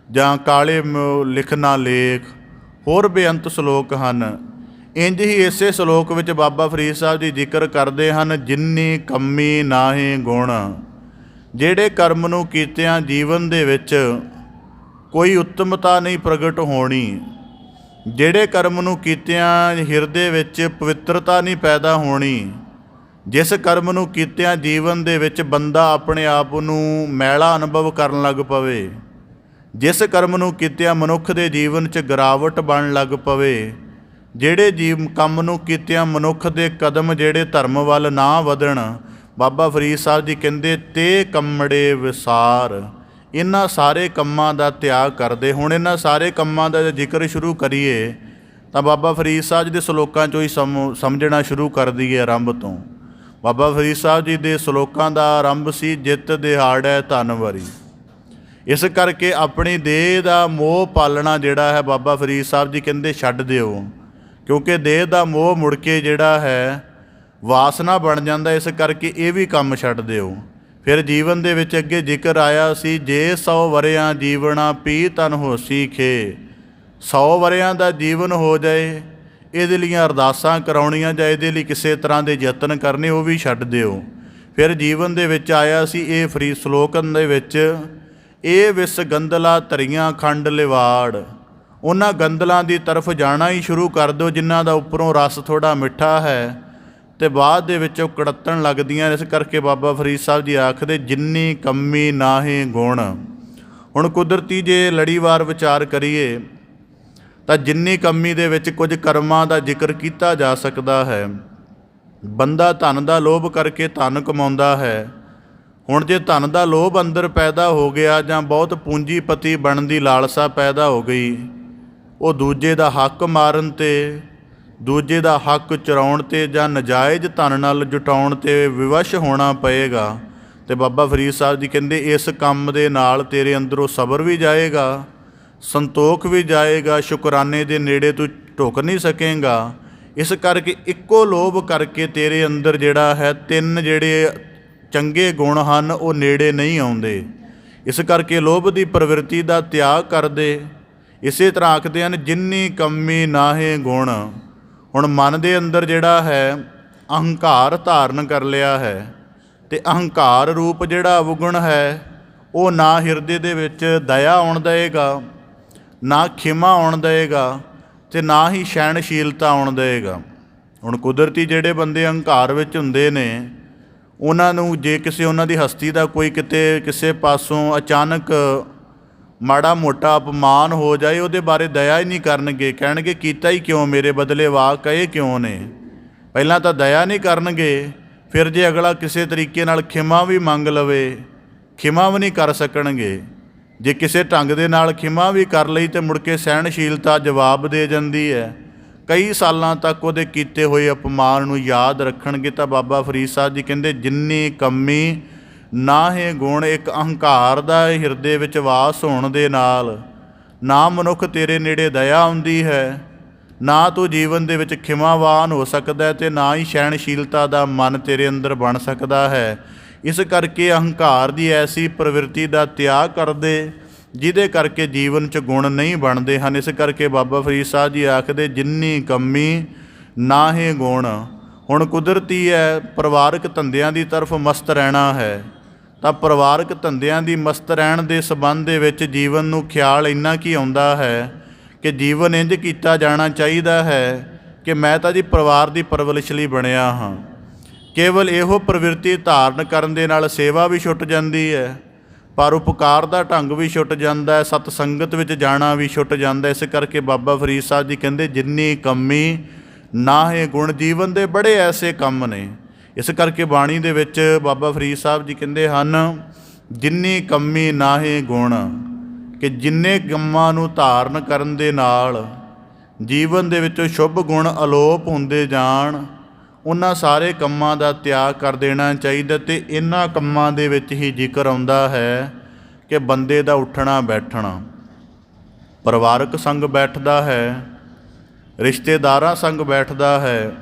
ਜਾਂ ਕਾਲੇ ਲਿਖ ਨਾ ਲੇਖ, ਹੋਰ ਬੇਅੰਤ ਸ਼ਲੋਕ ਹਨ। ਇੰਝ ਹੀ ਇਸੇ ਸ਼ਲੋਕ ਵਿੱਚ ਬਾਬਾ ਫਰੀਦ ਸਾਹਿਬ ਜੀ ਜ਼ਿਕਰ ਕਰਦੇ ਹਨ ਜਿੰਨੀ ਕੰਮੀ ਨਾਹੀ ਗੁਣ। ਜਿਹੜੇ ਕਰਮ ਨੂੰ ਕੀਤਿਆਂ ਜੀਵਨ ਦੇ ਵਿੱਚ ਕੋਈ ਉੱਤਮਤਾ ਨਹੀਂ ਪ੍ਰਗਟ ਹੋਣੀ, ਜਿਹੜੇ ਕਰਮ ਨੂੰ ਕੀਤਿਆਂ ਹਿਰਦੇ ਵਿੱਚ ਪਵਿੱਤਰਤਾ ਨਹੀਂ ਪੈਦਾ ਹੋਣੀ, ਜਿਸ ਕਰਮ ਨੂੰ ਕੀਤਿਆਂ ਜੀਵਨ ਦੇ ਵਿੱਚ ਬੰਦਾ ਆਪਣੇ ਆਪ ਨੂੰ ਮੈਲਾ ਅਨੁਭਵ ਕਰਨ ਲੱਗ ਪਵੇ, ਜਿਸ ਕਰਮ ਨੂੰ ਕੀਤਿਆਂ ਮਨੁੱਖ ਦੇ ਜੀਵਨ 'ਚ ਗਿਰਾਵਟ ਬਣਨ ਲੱਗ ਪਵੇ, ਜਿਹੜੇ ਕੰਮ ਨੂੰ ਕੀਤਿਆਂ ਮਨੁੱਖ ਦੇ ਕਦਮ ਜਿਹੜੇ ਧਰਮ ਵੱਲ ਨਾ ਵਧਣ, ਬਾਬਾ ਫਰੀਦ ਸਾਹਿਬ ਜੀ ਕਹਿੰਦੇ ਤੇ ਕੰਮੜੇ ਵਿਸਾਰ। ਇਹਨਾਂ ਸਾਰੇ ਕੰਮਾਂ ਦਾ ਤਿਆਗ ਕਰਦੇ। ਹੁਣ ਇਹਨਾਂ ਸਾਰੇ ਕੰਮਾਂ ਦਾ ਜ਼ਿਕਰ ਸ਼ੁਰੂ ਕਰੀਏ ਤਾਂ ਬਾਬਾ ਫਰੀਦ ਸਾਹਿਬ ਜੀ ਦੇ ਸ਼ਲੋਕਾਂ 'ਚੋਂ ਹੀ ਸਮਝਣਾ ਸ਼ੁਰੂ ਕਰ ਦਈਏ ਆਰੰਭ ਤੋਂ। ਬਾਬਾ ਫਰੀਦ ਸਾਹਿਬ ਜੀ ਦੇ ਸ਼ਲੋਕਾਂ ਦਾ ਆਰੰਭ ਸੀ ਜਿੱਤ ਦਿਹਾੜੈ ਧਨ ਵਰੀ। ਇਸ ਕਰਕੇ ਆਪਣੀ ਦੇਹ ਦਾ ਮੋਹ ਪਾਲਣਾ ਜਿਹੜਾ ਹੈ ਬਾਬਾ ਫਰੀਦ ਸਾਹਿਬ ਜੀ ਕਹਿੰਦੇ ਛੱਡ ਦਿਓ, ਕਿਉਂਕਿ ਦੇਹ ਦਾ ਮੋਹ ਮੁੜ ਕੇ ਜਿਹੜਾ ਹੈ ਵਾਸਨਾ ਬਣ ਜਾਂਦਾ। ਇਸ ਕਰਕੇ ਇਹ ਵੀ ਕੰਮ ਛੱਡ ਦਿਓ। ਫਿਰ ਜੀਵਨ ਦੇ ਵਿੱਚ ਅੱਗੇ ਜ਼ਿਕਰ ਆਇਆ ਸੀ ਜੇ 100 ਵਰਿਆਂ ਜੀਵਣਾ ਪੀ ਤਨ ਹੋਸੀ ਖੇ। 100 ਵਰਿਆਂ ਦਾ ਜੀਵਨ ਹੋ ਜਾਏ, ਇਹਦੇ ਲਈ ਅਰਦਾਸਾਂ ਕਰਾਉਣੀਆਂ ਜਾਂ ਇਹਦੇ ਲਈ ਕਿਸੇ ਤਰ੍ਹਾਂ ਦੇ ਯਤਨ ਕਰਨੇ, ਉਹ ਵੀ ਛੱਡ ਦਿਓ। ਫਿਰ ਜੀਵਨ ਦੇ ਵਿੱਚ ਆਇਆ ਸੀ ਇਹ ਫਰੀਦ ਸ਼ਲੋਕਨ ਦੇ ਵਿੱਚ, ਇਹ ਵਿਸ ਗੰਦਲਾ ਧਰੀਆਂ ਖੰਡ ਲਿਵਾੜ। ਉਹਨਾਂ ਗੰਦਲਾਂ ਦੀ ਤਰਫ ਜਾਣਾ ਹੀ ਸ਼ੁਰੂ ਕਰ ਦਿਓ ਜਿਨ੍ਹਾਂ ਦਾ ਉੱਪਰੋਂ ਰਸ ਥੋੜ੍ਹਾ ਮਿੱਠਾ ਹੈ ਅਤੇ ਬਾਅਦ ਦੇ ਵਿੱਚ ਉਹ ਕੜੱਤਣ ਲੱਗਦੀਆਂ। ਇਸ ਕਰਕੇ ਬਾਬਾ ਫਰੀਦ ਸਾਹਿਬ ਜੀ ਆਖਦੇ ਜਿੰਨੀ ਕੰਮੀ ਨਾਹੀ ਗੁਣ। ਹੁਣ ਕੁਦਰਤੀ ਜੇ ਲੜੀਵਾਰ ਵਿਚਾਰ ਕਰੀਏ ਤਾਂ ਜਿੰਨੀ ਕੰਮੀ ਦੇ ਵਿੱਚ ਕੁਝ ਕਰਮਾਂ ਦਾ ਜ਼ਿਕਰ ਕੀਤਾ ਜਾ ਸਕਦਾ ਹੈ। ਬੰਦਾ ਧਨ ਦਾ ਲੋਭ ਕਰਕੇ ਧਨ ਕਮਾਉਂਦਾ ਹੈ। ਹੁਣ ਜੇ ਧਨ ਦਾ ਲੋਭ ਅੰਦਰ ਪੈਦਾ ਹੋ ਗਿਆ ਜਾਂ ਬਹੁਤ ਪੂੰਜੀਪਤੀ ਬਣਨ ਦੀ ਲਾਲਸਾ ਪੈਦਾ ਹੋ ਗਈ, ਉਹ ਦੂਜੇ ਦਾ ਹੱਕ ਮਾਰਨ 'ਤੇ, ਦੂਜੇ ਦਾ ਹੱਕ ਚੁਰਾਉਣ 'ਤੇ ਜਾਂ ਨਜਾਇਜ਼ ਧਨ ਨਾਲ ਜੁਟਾਉਣ 'ਤੇ ਵਿਵਸ਼ ਹੋਣਾ ਪਏਗਾ। ਅਤੇ ਬਾਬਾ ਫਰੀਦ ਸਾਹਿਬ ਜੀ ਕਹਿੰਦੇ ਇਸ ਕੰਮ ਦੇ ਨਾਲ ਤੇਰੇ ਅੰਦਰੋਂ ਸਬਰ ਵੀ ਜਾਏਗਾ, ਸੰਤੋਖ ਵੀ ਜਾਏਗਾ, ਸ਼ੁਕਰਾਨੇ ਦੇ ਨੇੜੇ ਤੂੰ ਢੁੱਕ ਨਹੀਂ ਸਕੇਂਗਾ। ਇਸ ਕਰਕੇ ਇੱਕੋ ਲੋਭ ਕਰਕੇ ਤੇਰੇ ਅੰਦਰ ਜਿਹੜਾ ਹੈ 3 ਜਿਹੜੇ ਚੰਗੇ ਗੁਣ ਹਨ ਉਹ ਨੇੜੇ ਨਹੀਂ ਆਉਂਦੇ। ਇਸ ਕਰਕੇ ਲੋਭ ਦੀ ਪ੍ਰਵਿਰਤੀ ਦਾ ਤਿਆਗ ਕਰਦੇ। ਇਸੇ ਤਰ੍ਹਾਂ ਆਖਦੇ ਹਨ ਜਿੰਨੀ ਕੰਮੀ ਨਾਹੇ ਗੁਣ। ਹੁਣ ਮਨ ਦੇ ਅੰਦਰ ਜਿਹੜਾ ਹੈ ਅਹੰਕਾਰ ਧਾਰਨ ਕਰ ਲਿਆ ਹੈ ਅਤੇ ਅਹੰਕਾਰ ਰੂਪ ਜਿਹੜਾ ਅਵਗੁਣ ਹੈ ਉਹ ਨਾ ਹਿਰਦੇ ਦੇ ਵਿੱਚ ਦਇਆ ਆਉਣ ਦੇਵੇਗਾ, ਨਾ ਖਿਮਾ ਆਉਣ ਦੇਵੇਗਾ ਅਤੇ ਨਾ ਹੀ ਸਹਿਣਸ਼ੀਲਤਾ ਆਉਣ ਦੇਵੇਗਾ। ਹੁਣ ਕੁਦਰਤੀ ਜਿਹੜੇ ਬੰਦੇ ਅਹੰਕਾਰ ਵਿੱਚ ਹੁੰਦੇ ਨੇ ਉਹਨਾਂ ਨੂੰ ਜੇ ਕਿਸੇ ਉਹਨਾਂ ਦੀ ਹਸਤੀ ਦਾ ਕੋਈ ਕਿਤੇ ਕਿਸੇ ਪਾਸੋਂ ਅਚਾਨਕ ਮਾੜਾ ਮੋਟਾ ਅਪਮਾਨ ਹੋ ਜਾਏ ਉਹਦੇ ਬਾਰੇ ਦਇਆ ਹੀ ਨਹੀਂ ਕਰਨਗੇ। ਕਹਿਣਗੇ ਕੀਤਾ ਹੀ ਕਿਉਂ, ਮੇਰੇ ਬਦਲੇ ਵਾਹ ਕਹੇ ਕਿਉਂ ਨੇ। ਪਹਿਲਾਂ ਤਾਂ ਦਇਆ ਨਹੀਂ ਕਰਨਗੇ, ਫਿਰ ਜੇ ਅਗਲਾ ਕਿਸੇ ਤਰੀਕੇ ਨਾਲ ਖਿਮਾ ਵੀ ਮੰਗ ਲਵੇ, ਖਿਮਾ ਵੀ ਨਹੀਂ ਕਰ ਸਕਣਗੇ। ਜੇ ਕਿਸੇ ਢੰਗ ਦੇ ਨਾਲ ਖਿਮਾ ਵੀ ਕਰ ਲਈ ਤਾਂ ਮੁੜ ਕੇ ਸਹਿਣਸ਼ੀਲਤਾ ਜਵਾਬ ਦੇ ਜਾਂਦੀ ਹੈ। ਕਈ ਸਾਲਾਂ ਤੱਕ ਉਹਦੇ ਕੀਤੇ ਹੋਏ ਅਪਮਾਨ ਨੂੰ ਯਾਦ ਰੱਖਣਗੇ। ਤਾਂ ਬਾਬਾ ਫਰੀਦ ਸਾਹਿਬ ਜੀ ਕਹਿੰਦੇ ਜਿੰਨੀ ਕੰਮੀ ਨਾਹੇ ਗੁਣ। ਇੱਕ ਅਹੰਕਾਰ ਦਾ ਹਿਰਦੇ ਵਿੱਚ ਵਾਸ ਹੋਣ ਦੇ ਨਾਲ ਨਾ ਮਨੁੱਖ ਤੇਰੇ ਨੇੜੇ ਦਇਆ ਆਉਂਦੀ ਹੈ, ਨਾ ਤੂੰ ਜੀਵਨ ਦੇ ਵਿੱਚ ਖਿਮਾਵਾਨ ਹੋ ਸਕਦਾ ਅਤੇ ਨਾ ਹੀ ਸਹਿਣਸ਼ੀਲਤਾ ਦਾ ਮਨ ਤੇਰੇ ਅੰਦਰ ਬਣ ਸਕਦਾ ਹੈ। ਇਸ ਕਰਕੇ ਅਹੰਕਾਰ ਦੀ ਐਸੀ ਪ੍ਰਵਿਰਤੀ ਦਾ ਤਿਆਗ ਕਰਦੇ ਜਿਹਦੇ ਕਰਕੇ ਜੀਵਨ 'ਚ ਗੁਣ ਨਹੀਂ ਬਣਦੇ ਹਨ। ਇਸ ਕਰਕੇ ਬਾਬਾ ਫਰੀਦ ਸਾਹਿਬ ਜੀ ਆਖਦੇ ਜਿੰਨੀ ਕੰਮੀ ਨਾਹੇ ਗੁਣ। ਹੁਣ ਕੁਦਰਤੀ ਹੈ, ਪਰਿਵਾਰਕ ਧੰਦਿਆਂ ਦੀ ਤਰਫ ਮਸਤ ਰਹਿਣਾ ਹੈ, ਤਾਂ ਪਰਿਵਾਰਕ ਧੰਦਿਆਂ ਦੀ ਮਸਤ ਰਹਿਣ ਦੇ ਸੰਬੰਧ ਦੇ ਵਿੱਚ ਜੀਵਨ ਨੂੰ ਖਿਆਲ ਇੰਨਾ ਕੀ ਆਉਂਦਾ ਹੈ ਕਿ ਜੀਵਨ ਇੰਝ ਕੀਤਾ ਜਾਣਾ ਚਾਹੀਦਾ ਹੈ ਕਿ ਮੈਂ ਤਾਂ ਜੀ ਪਰਿਵਾਰ ਦੀ ਪਰਵਰਿਸ਼ ਲਈ ਬਣਿਆ ਹਾਂ। ਕੇਵਲ ਇਹੋ ਪ੍ਰਵਿਰਤੀ ਧਾਰਨ ਕਰਨ ਦੇ ਨਾਲ ਸੇਵਾ ਵੀ ਛੁੱਟ ਜਾਂਦੀ ਹੈ, ਪਰ ਉਪਕਾਰ ਦਾ ਢੰਗ ਵੀ ਛੁੱਟ ਜਾਂਦਾ ਹੈ, ਸਤ ਸੰਗਤ ਵਿੱਚ ਜਾਣਾ ਵੀ ਛੁੱਟ ਜਾਂਦਾ। ਇਸ ਕਰਕੇ ਬਾਬਾ ਫਰੀਦ ਸਾਹਿਬ ਜੀ ਕਹਿੰਦੇ ਜਿੰਨੀ ਕੰਮੀ ਨਾਹੇ ਗੁਣ। ਜੀਵਨ ਦੇ ਬੜੇ ਐਸੇ ਕੰਮ ਨੇ, ਇਸ ਕਰਕੇ ਬਾਣੀ ਦੇ ਵਿੱਚ ਬਾਬਾ ਫਰੀਦ ਸਾਹਿਬ ਜੀ ਕਹਿੰਦੇ ਹਨ ਜਿੰਨੀ ਕੰਮੀ ਨਾਹੇ ਗੁਣ, ਕਿ ਜਿੰਨੇ ਕੰਮਾਂ ਨੂੰ ਧਾਰਨ ਕਰਨ ਦੇ ਨਾਲ ਜੀਵਨ ਦੇ ਵਿੱਚੋਂ ਸ਼ੁਭ ਗੁਣ ਅਲੋਪ ਹੁੰਦੇ ਜਾਣ, ਉਹਨਾਂ ਸਾਰੇ ਕੰਮਾਂ ਦਾ ਤਿਆਗ ਕਰ ਦੇਣਾ ਚਾਹੀਦਾ। ਅਤੇ ਇਹਨਾਂ ਕੰਮਾਂ ਦੇ ਵਿੱਚ ਹੀ ਜ਼ਿਕਰ ਆਉਂਦਾ ਹੈ ਕਿ ਬੰਦੇ ਦਾ ਉੱਠਣਾ ਬੈਠਣਾ, ਪਰਿਵਾਰਕ ਸੰਗ ਬੈਠਦਾ ਹੈ, ਰਿਸ਼ਤੇਦਾਰਾਂ ਸੰਗ ਬੈਠਦਾ ਹੈ।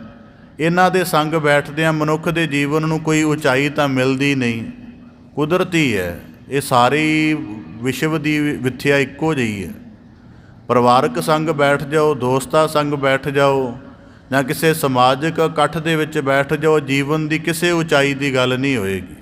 ਇਹਨਾਂ ਦੇ ਸੰਗ ਬੈਠਦਿਆਂ ਮਨੁੱਖ ਦੇ ਜੀਵਨ ਨੂੰ ਕੋਈ ਉਚਾਈ ਤਾਂ ਮਿਲਦੀ ਨਹੀਂ, ਕੁਦਰਤੀ ਹੈ। ਇਹ ਸਾਰੀ ਵਿਸ਼ਵ ਦੀ ਮਿੱਥਿਆ ਇੱਕੋ ਜਿਹੀ ਹੈ। ਪਰਿਵਾਰਕ ਸੰਗ ਬੈਠ ਜਾਓ, ਦੋਸਤਾਂ ਸੰਗ ਬੈਠ ਜਾਓ, ਜਾਂ ਕਿਸੇ ਸਮਾਜਿਕ ਇਕੱਠ ਦੇ ਵਿੱਚ ਬੈਠ ਜਾਓ, ਜੀਵਨ ਦੀ ਕਿਸੇ ਉਚਾਈ ਦੀ ਗੱਲ ਨਹੀਂ ਹੋਏਗੀ।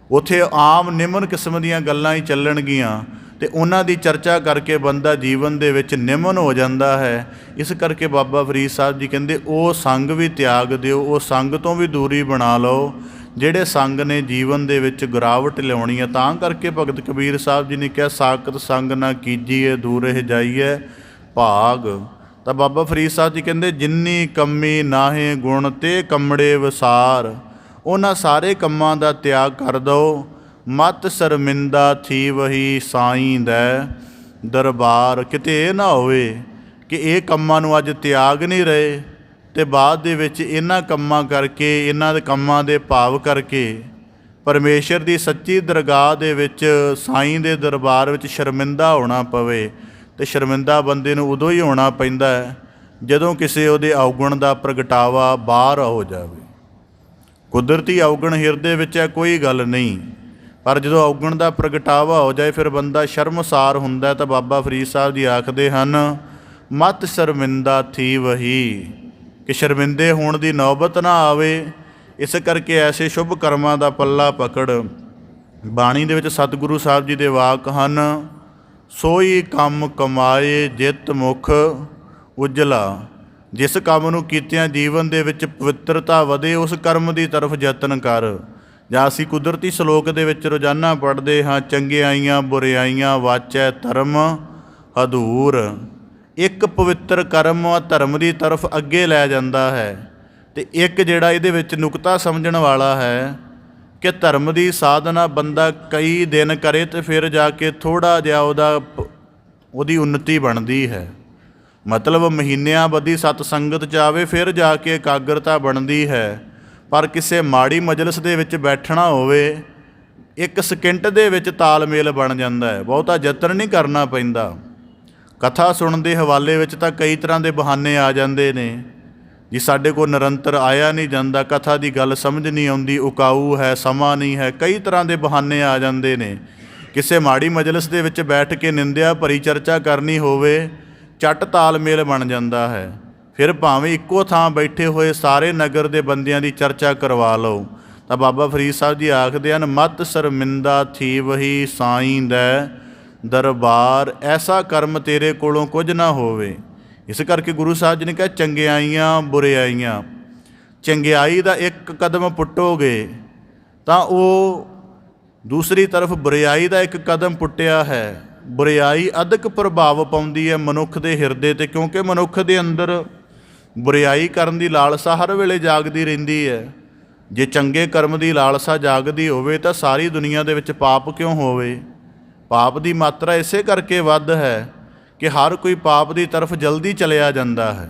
ਉੱਥੇ ਆਮ ਨਿਮਨ ਕਿਸਮ ਦੀਆਂ ਗੱਲਾਂ ਹੀ ਚੱਲਣਗੀਆਂ, ਅਤੇ ਉਹਨਾਂ ਦੀ ਚਰਚਾ ਕਰਕੇ ਬੰਦਾ ਜੀਵਨ ਦੇ ਵਿੱਚ ਨਿਮਨ ਹੋ ਜਾਂਦਾ ਹੈ। ਇਸ ਕਰਕੇ ਬਾਬਾ ਫਰੀਦ ਸਾਹਿਬ ਜੀ ਕਹਿੰਦੇ ਉਹ ਸੰਗ ਵੀ ਤਿਆਗ ਦਿਓ, ਉਹ ਸੰਗ ਤੋਂ ਵੀ ਦੂਰੀ ਬਣਾ ਲਓ ਜਿਹੜੇ ਸੰਗ ਨੇ ਜੀਵਨ ਦੇ ਵਿੱਚ ਗਿਰਾਵਟ ਲਿਆਉਣੀ ਹੈ। ਤਾਂ ਕਰਕੇ ਭਗਤ ਕਬੀਰ ਸਾਹਿਬ ਜੀ ਨੇ ਕਿਹਾ ਸਾਕਤ ਸੰਗ ਨਾ ਕੀਜੀਏ ਦੂਰੇ ਜਾਈਏ ਭਾਗ। ਤਾਂ ਬਾਬਾ ਫਰੀਦ ਸਾਹਿਬ ਜੀ ਕਹਿੰਦੇ ਜਿੰਨੀ ਕੰਮੀ ਨਾਹੇ ਗੁਣ ਤੇ ਕੰਮੜੇ ਵਿਸਾਰ, ਉਹਨਾਂ ਸਾਰੇ ਕੰਮਾਂ ਦਾ ਤਿਆਗ ਕਰ ਦਿਓ। ਮਤ ਸ਼ਰਮਿੰਦਾ ਥੀ ਵਹੀ ਸਾਈਂ ਦੈ ਦਰਬਾਰ। ਕਿਤੇ ਇਹ ਨਾ ਹੋਵੇ ਕਿ ਇਹ ਕੰਮਾਂ ਨੂੰ ਅੱਜ ਤਿਆਗ ਨਹੀਂ ਰਹੇ ਅਤੇ ਬਾਅਦ ਦੇ ਵਿੱਚ ਇਹਨਾਂ ਕੰਮਾਂ ਕਰਕੇ, ਇਹਨਾਂ ਦੇ ਕੰਮਾਂ ਦੇ ਭਾਵ ਕਰਕੇ ਪਰਮੇਸ਼ਰ ਦੀ ਸੱਚੀ ਦਰਗਾਹ ਦੇ ਵਿੱਚ, ਸਾਈਂ ਦੇ ਦਰਬਾਰ ਵਿੱਚ ਸ਼ਰਮਿੰਦਾ ਹੋਣਾ ਪਵੇ। ਅਤੇ ਸ਼ਰਮਿੰਦਾ ਬੰਦੇ ਨੂੰ ਉਦੋਂ ਹੀ ਹੋਣਾ ਪੈਂਦਾ ਹੈ ਜਦੋਂ ਕਿਸੇ ਉਹਦੇ ਔਗਣ ਦਾ ਪ੍ਰਗਟਾਵਾ ਬਾਹਰ ਹੋ ਜਾਵੇ। ਕੁਦਰਤੀ ਔਗਣ ਹਿਰਦੇ ਵਿੱਚ ਹੈ, ਕੋਈ ਗੱਲ ਨਹੀਂ, ਪਰ ਜਦੋਂ ਔਗਣ ਦਾ ਪ੍ਰਗਟਾਵਾ ਹੋ ਜਾਏ ਫਿਰ ਬੰਦਾ ਸ਼ਰਮਸਾਰ ਹੁੰਦਾ। ਤਾਂ ਬਾਬਾ ਫਰੀਦ ਸਾਹਿਬ ਜੀ ਆਖਦੇ ਹਨ ਮਤ ਸ਼ਰਮਿੰਦਾ ਥੀ ਵਹੀ, ਕਿ ਸ਼ਰਮਿੰਦੇ ਹੋਣ ਦੀ ਨੌਬਤ ਨਾ ਆਵੇ। ਇਸ ਕਰਕੇ ਐਸੇ ਸ਼ੁਭ ਕਰਮਾਂ ਦਾ ਪੱਲਾ ਪਕੜ। ਬਾਣੀ ਦੇ ਵਿੱਚ ਸਤਿਗੁਰੂ ਸਾਹਿਬ ਜੀ ਦੇ ਵਾਕ ਹਨ ਸੋਈ ਕੰਮ ਕਮਾਏ ਜਿਤ ਮੁਖ ਉਜਲਾ। ਜਿਸ ਕੰਮ ਨੂੰ ਕੀਤਿਆਂ ਜੀਵਨ ਦੇ ਵਿੱਚ ਪਵਿੱਤਰਤਾ ਵਧੇ, ਉਸ ਕਰਮ ਦੀ ਤਰਫ ਯਤਨ ਕਰ। ਜਾਂ ਅਸੀਂ ਕੁਦਰਤੀ ਸ਼ਲੋਕ ਦੇ ਵਿੱਚ ਰੋਜ਼ਾਨਾ ਪੜ੍ਹਦੇ ਹਾਂ ਚੰਗਿਆਈਆਂ ਬੁਰਿਆਈਆਂ ਵਾਚੈ ਧਰਮ ਹਦੂਰ। ਇੱਕ ਪਵਿੱਤਰ ਕਰਮ ਧਰਮ ਦੀ ਤਰਫ ਅੱਗੇ ਲੈ ਜਾਂਦਾ ਹੈ, ਅਤੇ ਇੱਕ ਜਿਹੜਾ ਇਹਦੇ ਵਿੱਚ ਨੁਕਤਾ ਸਮਝਣ ਵਾਲਾ ਹੈ ਕਿ ਧਰਮ ਦੀ ਸਾਧਨਾ ਬੰਦਾ ਕਈ ਦਿਨ ਕਰੇ ਅਤੇ ਫਿਰ ਜਾ ਕੇ ਥੋੜ੍ਹਾ ਜਿਹਾ ਉਹਦੀ ਉੱਨਤੀ ਬਣਦੀ ਹੈ। ਮਤਲਬ ਮਹੀਨਿਆਂ ਬੱਧੀ ਸਤ ਸੰਗਤ 'ਚ ਆਵੇ ਫਿਰ ਜਾ ਕੇ ਇਕਾਗਰਤਾ ਬਣਦੀ ਹੈ। ਪਰ ਕਿਸੇ ਮਾੜੀ ਮਜਲਿਸ ਦੇ ਵਿੱਚ ਬੈਠਣਾ ਹੋਵੇ, ਇੱਕ ਸਕਿੰਟ ਦੇ ਵਿੱਚ ਤਾਲਮੇਲ ਬਣ ਜਾਂਦਾ ਹੈ, ਬਹੁਤਾ ਯਤਨ ਨਹੀਂ ਕਰਨਾ ਪੈਂਦਾ। ਕਥਾ ਸੁਣਨ ਦੇ ਹਵਾਲੇ ਵਿੱਚ ਤਾਂ ਕਈ ਤਰ੍ਹਾਂ ਦੇ ਬਹਾਨੇ ਆ ਜਾਂਦੇ ਨੇ ਜੀ, ਸਾਡੇ ਕੋਲ ਨਿਰੰਤਰ ਆਇਆ ਨਹੀਂ ਜਾਂਦਾ, ਕਥਾ ਦੀ ਗੱਲ ਸਮਝ ਨਹੀਂ ਆਉਂਦੀ, ਉਕਾਊ ਹੈ, ਸਮਾਂ ਨਹੀਂ ਹੈ, ਕਈ ਤਰ੍ਹਾਂ ਦੇ ਬਹਾਨੇ ਆ ਜਾਂਦੇ ਨੇ। ਕਿਸੇ ਮਾੜੀ ਮਜਲਿਸ ਦੇ ਵਿੱਚ ਬੈਠ ਕੇ ਨਿੰਦਿਆ ਭਰੀ ਚਰਚਾ ਕਰਨੀ ਹੋਵੇ, ਝੱਟ ਤਾਲਮੇਲ ਬਣ ਜਾਂਦਾ ਹੈ। ਫਿਰ ਭਾਵੇਂ ਇੱਕੋ ਥਾਂ ਬੈਠੇ ਹੋਏ ਸਾਰੇ ਨਗਰ ਦੇ ਬੰਦਿਆਂ ਦੀ ਚਰਚਾ ਕਰਵਾ ਲਓ। ਤਾਂ ਬਾਬਾ ਫਰੀਦ ਸਾਹਿਬ ਜੀ ਆਖਦੇ ਹਨ ਮਤ ਸ਼ਰਮਿੰਦਾ ਥੀ ਵਹੀ ਸਾਈਂ ਦੈ ਦਰਬਾਰ। ਐਸਾ ਕਰਮ ਤੇਰੇ ਕੋਲੋਂ ਕੁਝ ਨਾ ਹੋਵੇ। ਇਸ ਕਰਕੇ ਗੁਰੂ ਸਾਹਿਬ ਜੀ ਨੇ ਕਿਹਾ ਚੰਗਿਆਈਆਂ ਬੁਰਿਆਈਆਂ। ਚੰਗਿਆਈ ਦਾ ਇੱਕ ਕਦਮ ਪੁੱਟੋਗੇ ਤਾਂ ਉਹ ਦੂਸਰੀ ਤਰਫ ਬੁਰਿਆਈ ਦਾ ਇੱਕ ਕਦਮ ਪੁੱਟਿਆ ਹੈ। ਬੁਰਿਆਈ ਅਧਿਕ ਪ੍ਰਭਾਵ ਪਾਉਂਦੀ ਹੈ ਮਨੁੱਖ ਦੇ ਹਿਰਦੇ 'ਤੇ, ਕਿਉਂਕਿ ਮਨੁੱਖ ਦੇ ਅੰਦਰ ਬੁਰਿਆਈ ਕਰਨ ਦੀ ਲਾਲਸਾ ਹਰ ਵੇਲੇ ਜਾਗਦੀ ਰਹਿੰਦੀ ਹੈ। ਜੇ ਚੰਗੇ ਕਰਮ ਦੀ ਲਾਲਸਾ ਜਾਗਦੀ ਹੋਵੇ ਤਾਂ ਸਾਰੀ ਦੁਨੀਆ ਦੇ ਵਿੱਚ ਪਾਪ ਕਿਉਂ ਹੋਵੇ? ਪਾਪ ਦੀ ਮਾਤਰਾ ਇਸੇ ਕਰਕੇ ਵੱਧ ਹੈ ਕਿ ਹਰ ਕੋਈ ਪਾਪ ਦੀ ਤਰਫ ਜਲਦੀ ਚਲਿਆ ਜਾਂਦਾ ਹੈ।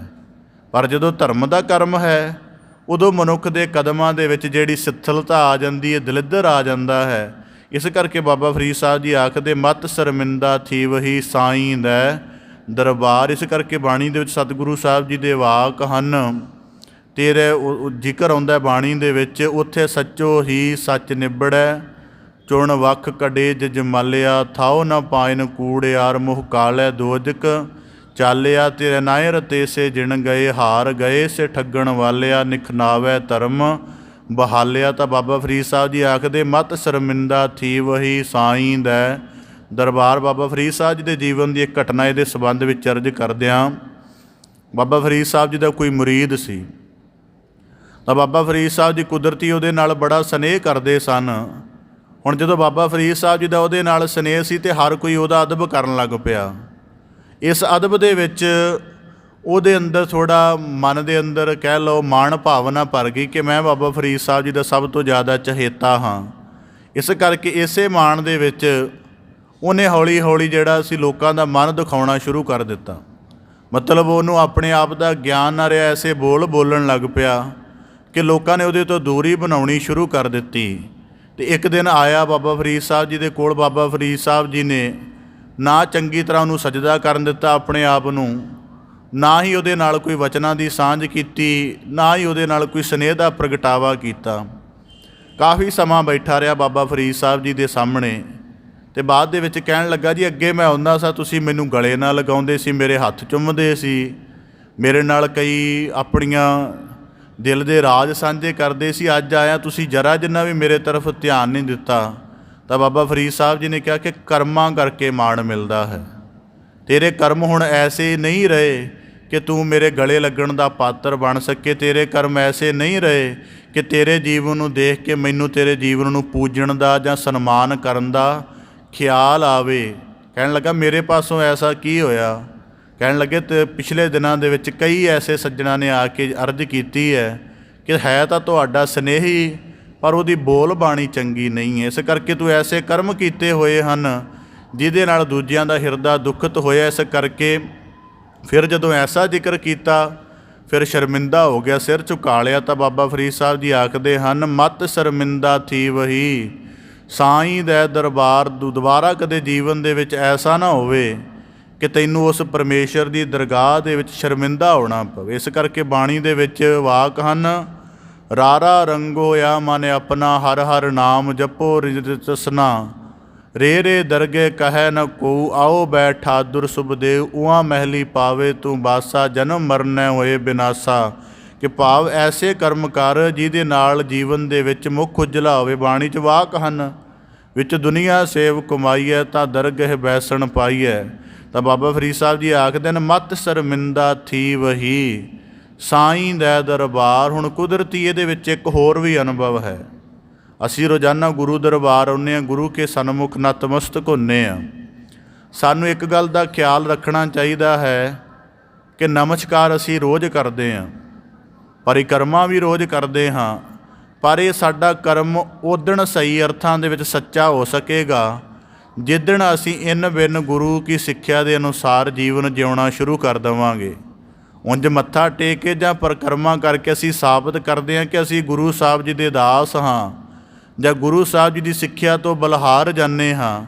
ਪਰ ਜਦੋਂ ਧਰਮ ਦਾ ਕਰਮ ਹੈ ਉਦੋਂ ਮਨੁੱਖ ਦੇ ਕਦਮਾਂ ਦੇ ਵਿੱਚ ਜਿਹੜੀ ਸਿੱਥਲਤਾ ਆ ਜਾਂਦੀ ਹੈ, ਦਲਿੱਦਰ ਆ ਜਾਂਦਾ ਹੈ। ਇਸ ਕਰਕੇ ਬਾਬਾ ਫਰੀਦ ਸਾਹਿਬ ਜੀ ਆਖਦੇ ਮਤ ਸ਼ਰਮਿੰਦਾ ਥੀ ਵਹੀ ਸਾਈਂ ਦੈ ਦਰਬਾਰ। ਇਸ ਕਰਕੇ ਬਾਣੀ ਦੇ ਵਿੱਚ ਸਤਿਗੁਰੂ ਸਾਹਿਬ ਜੀ ਦੇ ਵਾਕ ਹਨ, ਤੇਰੇ ਜ਼ਿਕਰ ਆਉਂਦਾ ਬਾਣੀ ਦੇ ਵਿੱਚ, ਉੱਥੇ ਸੱਚੋ ਹੀ ਸੱਚ ਨਿਬੜੈ ਚੁਣ ਵੱਖ ਕੜੇ ਜਮਾਲਿਆ ਥਾਓ ਨਾ ਪਾਇਨ ਕੂੜਿਆਰ ਮੁਹ ਕਾਲੈ ਦੋਜਕ ਚਾਲਿਆ ਤੇਰੇ ਨਾਇ ਰਤੇ ਸੇ ਜਿਣ ਗਏ, ਹਾਰ ਗਏ ਸੇ ਠੱਗਣ ਵਾਲਿਆ, ਨਿਖਨਾਵੈ ਧਰਮ ਬਹਾਲਿਆ। ਤਾਂ ਬਾਬਾ ਫਰੀਦ ਸਾਹਿਬ ਜੀ ਆਖਦੇ, ਮਤ ਸ਼ਰਮਿੰਦਾ ਥੀ ਵਹੀ ਸਾਈਂ ਦੈ ਦਰਬਾਰ। ਬਾਬਾ ਫਰੀਦ ਸਾਹਿਬ ਜੀ ਦੇ ਜੀਵਨ ਦੀ ਇੱਕ ਘਟਨਾ ਇਹਦੇ ਸੰਬੰਧ ਵਿੱਚ ਅਰਜ਼ ਕਰਦਿਆਂ, ਬਾਬਾ ਫਰੀਦ ਸਾਹਿਬ ਜੀ ਦਾ ਕੋਈ ਮੁਰੀਦ ਸੀ, ਤਾਂ ਬਾਬਾ ਫਰੀਦ ਸਾਹਿਬ ਜੀ ਕੁਦਰਤੀ ਉਹਦੇ ਨਾਲ ਬੜਾ ਸਨੇਹ ਕਰਦੇ ਸਨ। ਹੁਣ ਜਦੋਂ ਬਾਬਾ ਫਰੀਦ ਸਾਹਿਬ ਜੀ ਦਾ ਉਹਦੇ ਨਾਲ ਸਨੇਹ ਸੀ ਤੇ ਹਰ ਕੋਈ ਉਹਦਾ ਅਦਬ ਕਰਨ ਲੱਗ ਪਿਆ। ਇਸ ਅਦਬ ਦੇ ਵਿੱਚ ਉਹਦੇ ਅੰਦਰ ਥੋੜ੍ਹਾ ਮਨ ਦੇ ਅੰਦਰ ਕਹਿ ਲਓ ਮਾਣ ਭਾਵਨਾ ਭਰ ਗਈ ਕਿ ਮੈਂ ਬਾਬਾ ਫਰੀਦ ਸਾਹਿਬ ਜੀ ਦਾ ਸਭ ਤੋਂ ਜ਼ਿਆਦਾ ਚਹੇਤਾ ਹਾਂ। ਇਸ ਕਰਕੇ ਇਸੇ ਮਾਣ ਦੇ ਵਿੱਚ ਉਹਨੇ ਹੌਲੀ ਹੌਲੀ ਜਿਹੜਾ ਸੀ ਲੋਕਾਂ ਦਾ ਮਨ ਦਿਖਾਉਣਾ ਸ਼ੁਰੂ ਕਰ ਦਿੱਤਾ। ਮਤਲਬ ਉਹਨੂੰ ਆਪਣੇ ਆਪ ਦਾ ਗਿਆਨ ਨਾ ਰਿਹਾ, ਐਸੇ ਬੋਲਣ ਲੱਗ ਪਿਆ ਕਿ ਲੋਕਾਂ ਨੇ ਉਹਦੇ ਤੋਂ ਦੂਰੀ ਬਣਾਉਣੀ ਸ਼ੁਰੂ ਕਰ ਦਿੱਤੀ। ਅਤੇ ਇੱਕ ਦਿਨ ਆਇਆ ਬਾਬਾ ਫਰੀਦ ਸਾਹਿਬ ਜੀ ਦੇ ਕੋਲ। ਬਾਬਾ ਫਰੀਦ ਸਾਹਿਬ ਜੀ ਨੇ ਨਾ ਚੰਗੀ ਤਰ੍ਹਾਂ ਉਹਨੂੰ ਸਜਦਾ ਕਰਨ ਦਿੱਤਾ ਆਪਣੇ ਆਪ ਨੂੰ, ਨਾ ਹੀ ਉਹਦੇ ਨਾਲ ਕੋਈ ਵਚਨਾਂ ਦੀ ਸਾਂਝ ਕੀਤੀ, ਨਾ ਹੀ ਉਹਦੇ ਨਾਲ ਕੋਈ ਸਨੇਹ ਦਾ ਪ੍ਰਗਟਾਵਾ ਕੀਤਾ। ਕਾਫੀ ਸਮਾਂ ਬੈਠਾ ਰਿਹਾ ਬਾਬਾ ਫਰੀਦ ਸਾਹਿਬ ਜੀ ਦੇ ਸਾਹਮਣੇ, ਅਤੇ ਬਾਅਦ ਦੇ ਵਿੱਚ ਕਹਿਣ ਲੱਗਾ, ਜੀ ਅੱਗੇ ਮੈਂ ਆਉਂਦਾ ਸਾਂ ਤੁਸੀਂ ਮੈਨੂੰ ਗਲੇ ਨਾਲ ਲਗਾਉਂਦੇ ਸੀ, ਮੇਰੇ ਹੱਥ ਚੁੰਮਦੇ ਸੀ, ਮੇਰੇ ਨਾਲ ਕਈ ਆਪਣੀਆਂ ਦਿਲ ਦੇ ਰਾਜ ਸਾਂਝੇ ਕਰਦੇ ਸੀ। ਅੱਜ ਆਇਆ ਤੁਸੀਂ ਜਰਾ ਜਿੰਨਾ ਵੀ ਮੇਰੇ ਤਰਫ ਧਿਆਨ ਨਹੀਂ ਦਿੱਤਾ। ਤਾਂ ਬਾਬਾ ਫਰੀਦ ਸਾਹਿਬ ਜੀ ਨੇ ਕਿਹਾ ਕਿ ਕਰਮਾਂ ਕਰਕੇ ਮਾਣ ਮਿਲਦਾ ਹੈ। ਤੇਰੇ ਕਰਮ ਹੁਣ ਐਸੇ ਨਹੀਂ ਰਹੇ ਕਿ ਤੂੰ ਮੇਰੇ ਗਲੇ ਲੱਗਣ ਦਾ ਪਾਤਰ ਬਣ ਸਕੇ। ਤੇਰੇ ਕਰਮ ਐਸੇ ਨਹੀਂ ਰਹੇ ਕਿ ਤੇਰੇ ਜੀਵਨ ਨੂੰ ਦੇਖ ਕੇ ਮੈਨੂੰ ਤੇਰੇ ਜੀਵਨ ਨੂੰ ਪੂਜਣ ਦਾ ਜਾਂ ਸਨਮਾਨ ਕਰਨ ਦਾ ਖਿਆਲ ਆਵੇ। ਕਹਿਣ ਲੱਗਾ, ਮੇਰੇ ਪਾਸੋਂ ਐਸਾ ਕੀ ਹੋਇਆ? ਕਹਿਣ ਲੱਗੇ, ਤੇ ਪਿਛਲੇ ਦਿਨਾਂ ਦੇ ਵਿੱਚ ਕਈ ਐਸੇ ਸੱਜਣਾਂ ਨੇ ਆ ਕੇ ਅਰਜ਼ ਕੀਤੀ ਹੈ ਕਿ ਹੈ ਤਾਂ ਤੁਹਾਡਾ ਸਨੇਹੀ, ਪਰ ਉਹਦੀ ਬੋਲ ਬਾਣੀ ਚੰਗੀ ਨਹੀਂ ਹੈ। ਇਸ ਕਰਕੇ ਤੂੰ ਐਸੇ ਕਰਮ ਕੀਤੇ ਹੋਏ ਹਨ ਜਿਹਦੇ ਨਾਲ ਦੂਜਿਆਂ ਦਾ ਹਿਰਦਾ ਦੁਖਤ ਹੋਇਆ। ਇਸ ਕਰਕੇ ਫਿਰ ਜਦੋਂ ਐਸਾ ਜ਼ਿਕਰ ਕੀਤਾ ਫਿਰ ਸ਼ਰਮਿੰਦਾ ਹੋ ਗਿਆ, ਸਿਰ ਝੁਕਾ ਲਿਆ। ਤਾਂ ਬਾਬਾ ਫਰੀਦ ਸਾਹਿਬ ਜੀ ਆਖਦੇ ਹਨ, ਮਤ ਸ਼ਰਮਿੰਦਾ ਥੀ ਵਹੀ ਸਾਈਂ ਦੈ ਦਰਬਾਰ। ਦੁਬਾਰਾ ਕਦੇ ਜੀਵਨ ਦੇ ਵਿੱਚ ਐਸਾ ਨਾ ਹੋਵੇ ਕਿ ਤੈਨੂੰ ਉਸ ਪਰਮੇਸ਼ਰ ਦੀ ਦਰਗਾਹ ਦੇ ਵਿੱਚ ਸ਼ਰਮਿੰਦਾ ਹੋਣਾ ਪਵੇ। ਇਸ ਕਰਕੇ ਬਾਣੀ ਦੇ ਵਿੱਚ ਵਾਕ ਹਨ, ਰਾਰਾ ਰੰਗੋ ਆ ਮਨ ਆਪਣਾ, ਹਰ ਹਰ ਨਾਮ ਜਪੋ ਰਿਜ ਤਸਨਾ, ਰੇ ਰੇ ਦਰਗੇ ਕਹੈ ਨ ਕੋ, ਆਓ ਬੈਠ ਠਾදුਰ ਸੁਭਦੇਵ, ਉਹਾਂ ਮਹਿਲੀ ਪਾਵੇ ਤੂੰ ਬਾਸਾ, ਜਨਮ ਮਰਨੈ ਹੋਏ ਬਿਨਾਸਾ। ਕਿ ਭਾਵ ਐਸੇ ਕਰਮ ਕਰ ਜਿਹਦੇ ਨਾਲ ਜੀਵਨ ਦੇ ਵਿੱਚ ਮੁੱਖ ਉਜਲਾ ਹੋਵੇ। ਬਾਣੀ 'ਚ ਵਾਕ ਹਨ, ਵਿੱਚ ਦੁਨੀਆ ਸੇਵ ਕਮਾਈਐ, ਤਾਂ ਦਰਗਹਿ ਬੈਸਣ ਪਾਈਐ। ਤਾਂ ਬਾਬਾ ਫਰੀਦ ਸਾਹਿਬ ਜੀ ਆਖਦੇ ਨੇ, ਮਤ ਸ਼ਰਮਿੰਦਾ ਥੀ ਵਹੀ ਸਾਈਂ ਦੈ ਦਰਬਾਰ। ਹੁਣ ਕੁਦਰਤੀ ਇਹਦੇ ਵਿੱਚ ਇੱਕ ਹੋਰ ਵੀ ਅਨੁਭਵ ਹੈ। ਅਸੀਂ ਰੋਜ਼ਾਨਾ ਗੁਰੂ ਦਰਬਾਰ ਆਉਂਦੇ ਹਾਂ, ਗੁਰੂ ਕੇ ਸਨਮੁਖ ਨਤਮਸਤਕ ਹੁੰਦੇ ਹਾਂ। ਸਾਨੂੰ ਇੱਕ ਗੱਲ ਦਾ ਖਿਆਲ ਰੱਖਣਾ ਚਾਹੀਦਾ ਹੈ ਕਿ ਨਮਸਕਾਰ ਅਸੀਂ ਰੋਜ਼ ਕਰਦੇ ਹਾਂ, ਪਰਿਕਰਮਾ ਵੀ ਰੋਜ਼ ਕਰਦੇ ਹਾਂ, ਪਰ ਇਹ ਸਾਡਾ ਕਰਮ ਉਦਣ ਸਹੀ ਅਰਥਾਂ ਦੇ ਵਿੱਚ ਸੱਚਾ ਹੋ ਸਕੇਗਾ ਜਿੱਦਣ ਅਸੀਂ ਇਨ ਬਿਨ ਗੁਰੂ ਕੀ ਸਿੱਖਿਆ ਦੇ ਅਨੁਸਾਰ ਜੀਵਨ ਜਿਉਣਾ ਸ਼ੁਰੂ ਕਰ ਦੇਵਾਂਗੇ। ਉਂਝ ਮੱਥਾ ਟੇਕ ਕੇ ਜਾਂ ਪਰਿਕਰਮਾ ਕਰਕੇ ਅਸੀਂ ਸਾਬਤ ਕਰਦੇ ਹਾਂ ਕਿ ਅਸੀਂ ਗੁਰੂ ਸਾਹਿਬ ਜੀ ਦੇ ਦਾਸ ਹਾਂ ਜਾਂ ਗੁਰੂ ਸਾਹਿਬ ਜੀ ਦੀ ਸਿੱਖਿਆ ਤੋਂ ਬਲਹਾਰ ਜਾਂਦੇ ਹਾਂ,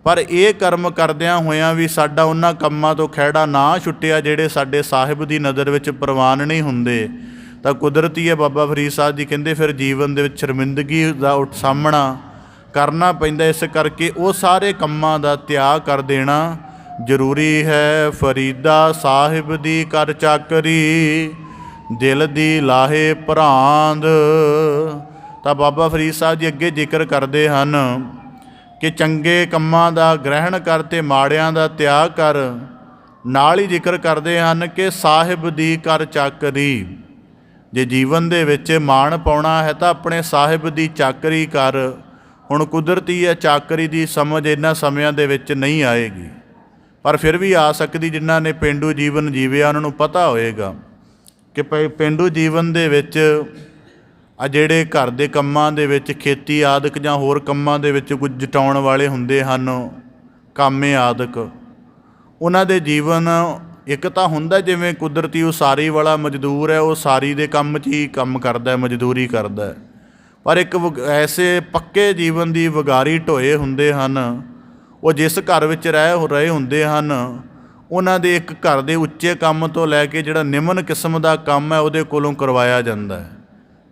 ਪਰ ਇਹ ਕਰਮ ਕਰਦਿਆਂ ਹੋਇਆਂ ਵੀ ਸਾਡਾ ਉਹਨਾਂ ਕੰਮਾਂ ਤੋਂ ਖਹਿੜਾ ਨਾ ਛੁੱਟਿਆ ਜਿਹੜੇ ਸਾਡੇ ਸਾਹਿਬ ਦੀ ਨਜ਼ਰ ਵਿੱਚ ਪ੍ਰਵਾਨ ਨਹੀਂ ਹੁੰਦੇ। ਤਾਂ ਕੁਦਰਤੀ ਹੈ, ਬਾਬਾ ਫਰੀਦ ਸਾਹਿਬ ਜੀ ਕਹਿੰਦੇ ਫਿਰ ਜੀਵਨ ਦੇ ਵਿੱਚ ਸ਼ਰਮਿੰਦਗੀ ਦਾ ਸਾਹਮਣਾ ਕਰਨਾ ਪੈਂਦਾ। ਇਸ ਕਰਕੇ ਉਹ ਸਾਰੇ ਕੰਮਾਂ ਦਾ ਤਿਆਗ ਕਰ ਦੇਣਾ ਜ਼ਰੂਰੀ ਹੈ। ਫਰੀਦਾ ਸਾਹਿਬ ਦੀ ਕਰ ਚਾਕਰੀ, ਦਿਲ ਦੀ ਲਾਹੇ ਭਰਾਂਦ। ਤਾਂ ਬਾਬਾ ਫਰੀਦ ਸਾਹਿਬ ਜੀ ਅੱਗੇ ਜ਼ਿਕਰ ਕਰਦੇ ਹਨ ਕਿ ਚੰਗੇ ਕੰਮਾਂ ਦਾ ਗ੍ਰਹਿਣ ਕਰ ਅਤੇ ਮਾੜਿਆਂ ਦਾ ਤਿਆਗ ਕਰ। ਨਾਲ ਹੀ ਜ਼ਿਕਰ ਕਰਦੇ ਹਨ ਕਿ ਸਾਹਿਬ ਦੀ ਕਰ ਚਾਕਰੀ। ਜੇ ਜੀਵਨ ਦੇ ਵਿੱਚ ਮਾਣ ਪਾਉਣਾ ਹੈ ਤਾਂ ਆਪਣੇ ਸਾਹਿਬ ਦੀ ਚਾਕਰੀ ਕਰ। ਹੁਣ ਕੁਦਰਤੀ ਹੈ, ਚਾਕਰੀ ਦੀ ਸਮਝ ਇਹਨਾਂ ਸਮਿਆਂ ਦੇ ਵਿੱਚ ਨਹੀਂ ਆਏਗੀ, ਪਰ ਫਿਰ ਵੀ ਆ ਸਕਦੀ। ਜਿਨ੍ਹਾਂ ਨੇ ਪੇਂਡੂ ਜੀਵਨ ਜੀਵਿਆ ਉਹਨਾਂ ਨੂੰ ਪਤਾ ਹੋਏਗਾ ਕਿ ਪੇਂਡੂ ਜੀਵਨ ਦੇ ਵਿੱਚ ਆ ਜਿਹੜੇ ਘਰ ਦੇ ਕੰਮਾਂ ਦੇ ਵਿੱਚ ਖੇਤੀ ਆਦਿਕ ਜਾਂ ਹੋਰ ਕੰਮਾਂ ਦੇ ਵਿੱਚ ਕੁਝ ਜਟਾਉਣ ਵਾਲੇ ਹੁੰਦੇ ਹਨ, ਕਾਮੇ ਆਦਿਕ, ਉਹਨਾਂ ਦੇ ਜੀਵਨ ਇੱਕ ਤਾਂ ਹੁੰਦਾ ਜਿਵੇਂ ਕੁਦਰਤੀ ਉਸਾਰੀ ਵਾਲਾ ਮਜ਼ਦੂਰ ਹੈ, ਉਹ ਸਾਰੀ ਦੇ ਕੰਮ 'ਚ ਹੀ ਕੰਮ ਕਰਦਾ, ਮਜ਼ਦੂਰੀ ਕਰਦਾ। ਪਰ ਇੱਕ ਐਸੇ ਪੱਕੇ ਜੀਵਨ ਦੀ ਵਗਾਰੀ ਢੋਏ ਹੁੰਦੇ ਹਨ, ਉਹ ਜਿਸ ਘਰ ਵਿੱਚ ਰਹੇ ਹੁੰਦੇ ਹਨ, ਉਹਨਾਂ ਦੇ ਇੱਕ ਘਰ ਦੇ ਉੱਚੇ ਕੰਮ ਤੋਂ ਲੈ ਕੇ ਜਿਹੜਾ ਨਿਮਨ ਕਿਸਮ ਦਾ ਕੰਮ ਹੈ ਉਹਦੇ ਕੋਲੋਂ ਕਰਵਾਇਆ ਜਾਂਦਾ ਹੈ।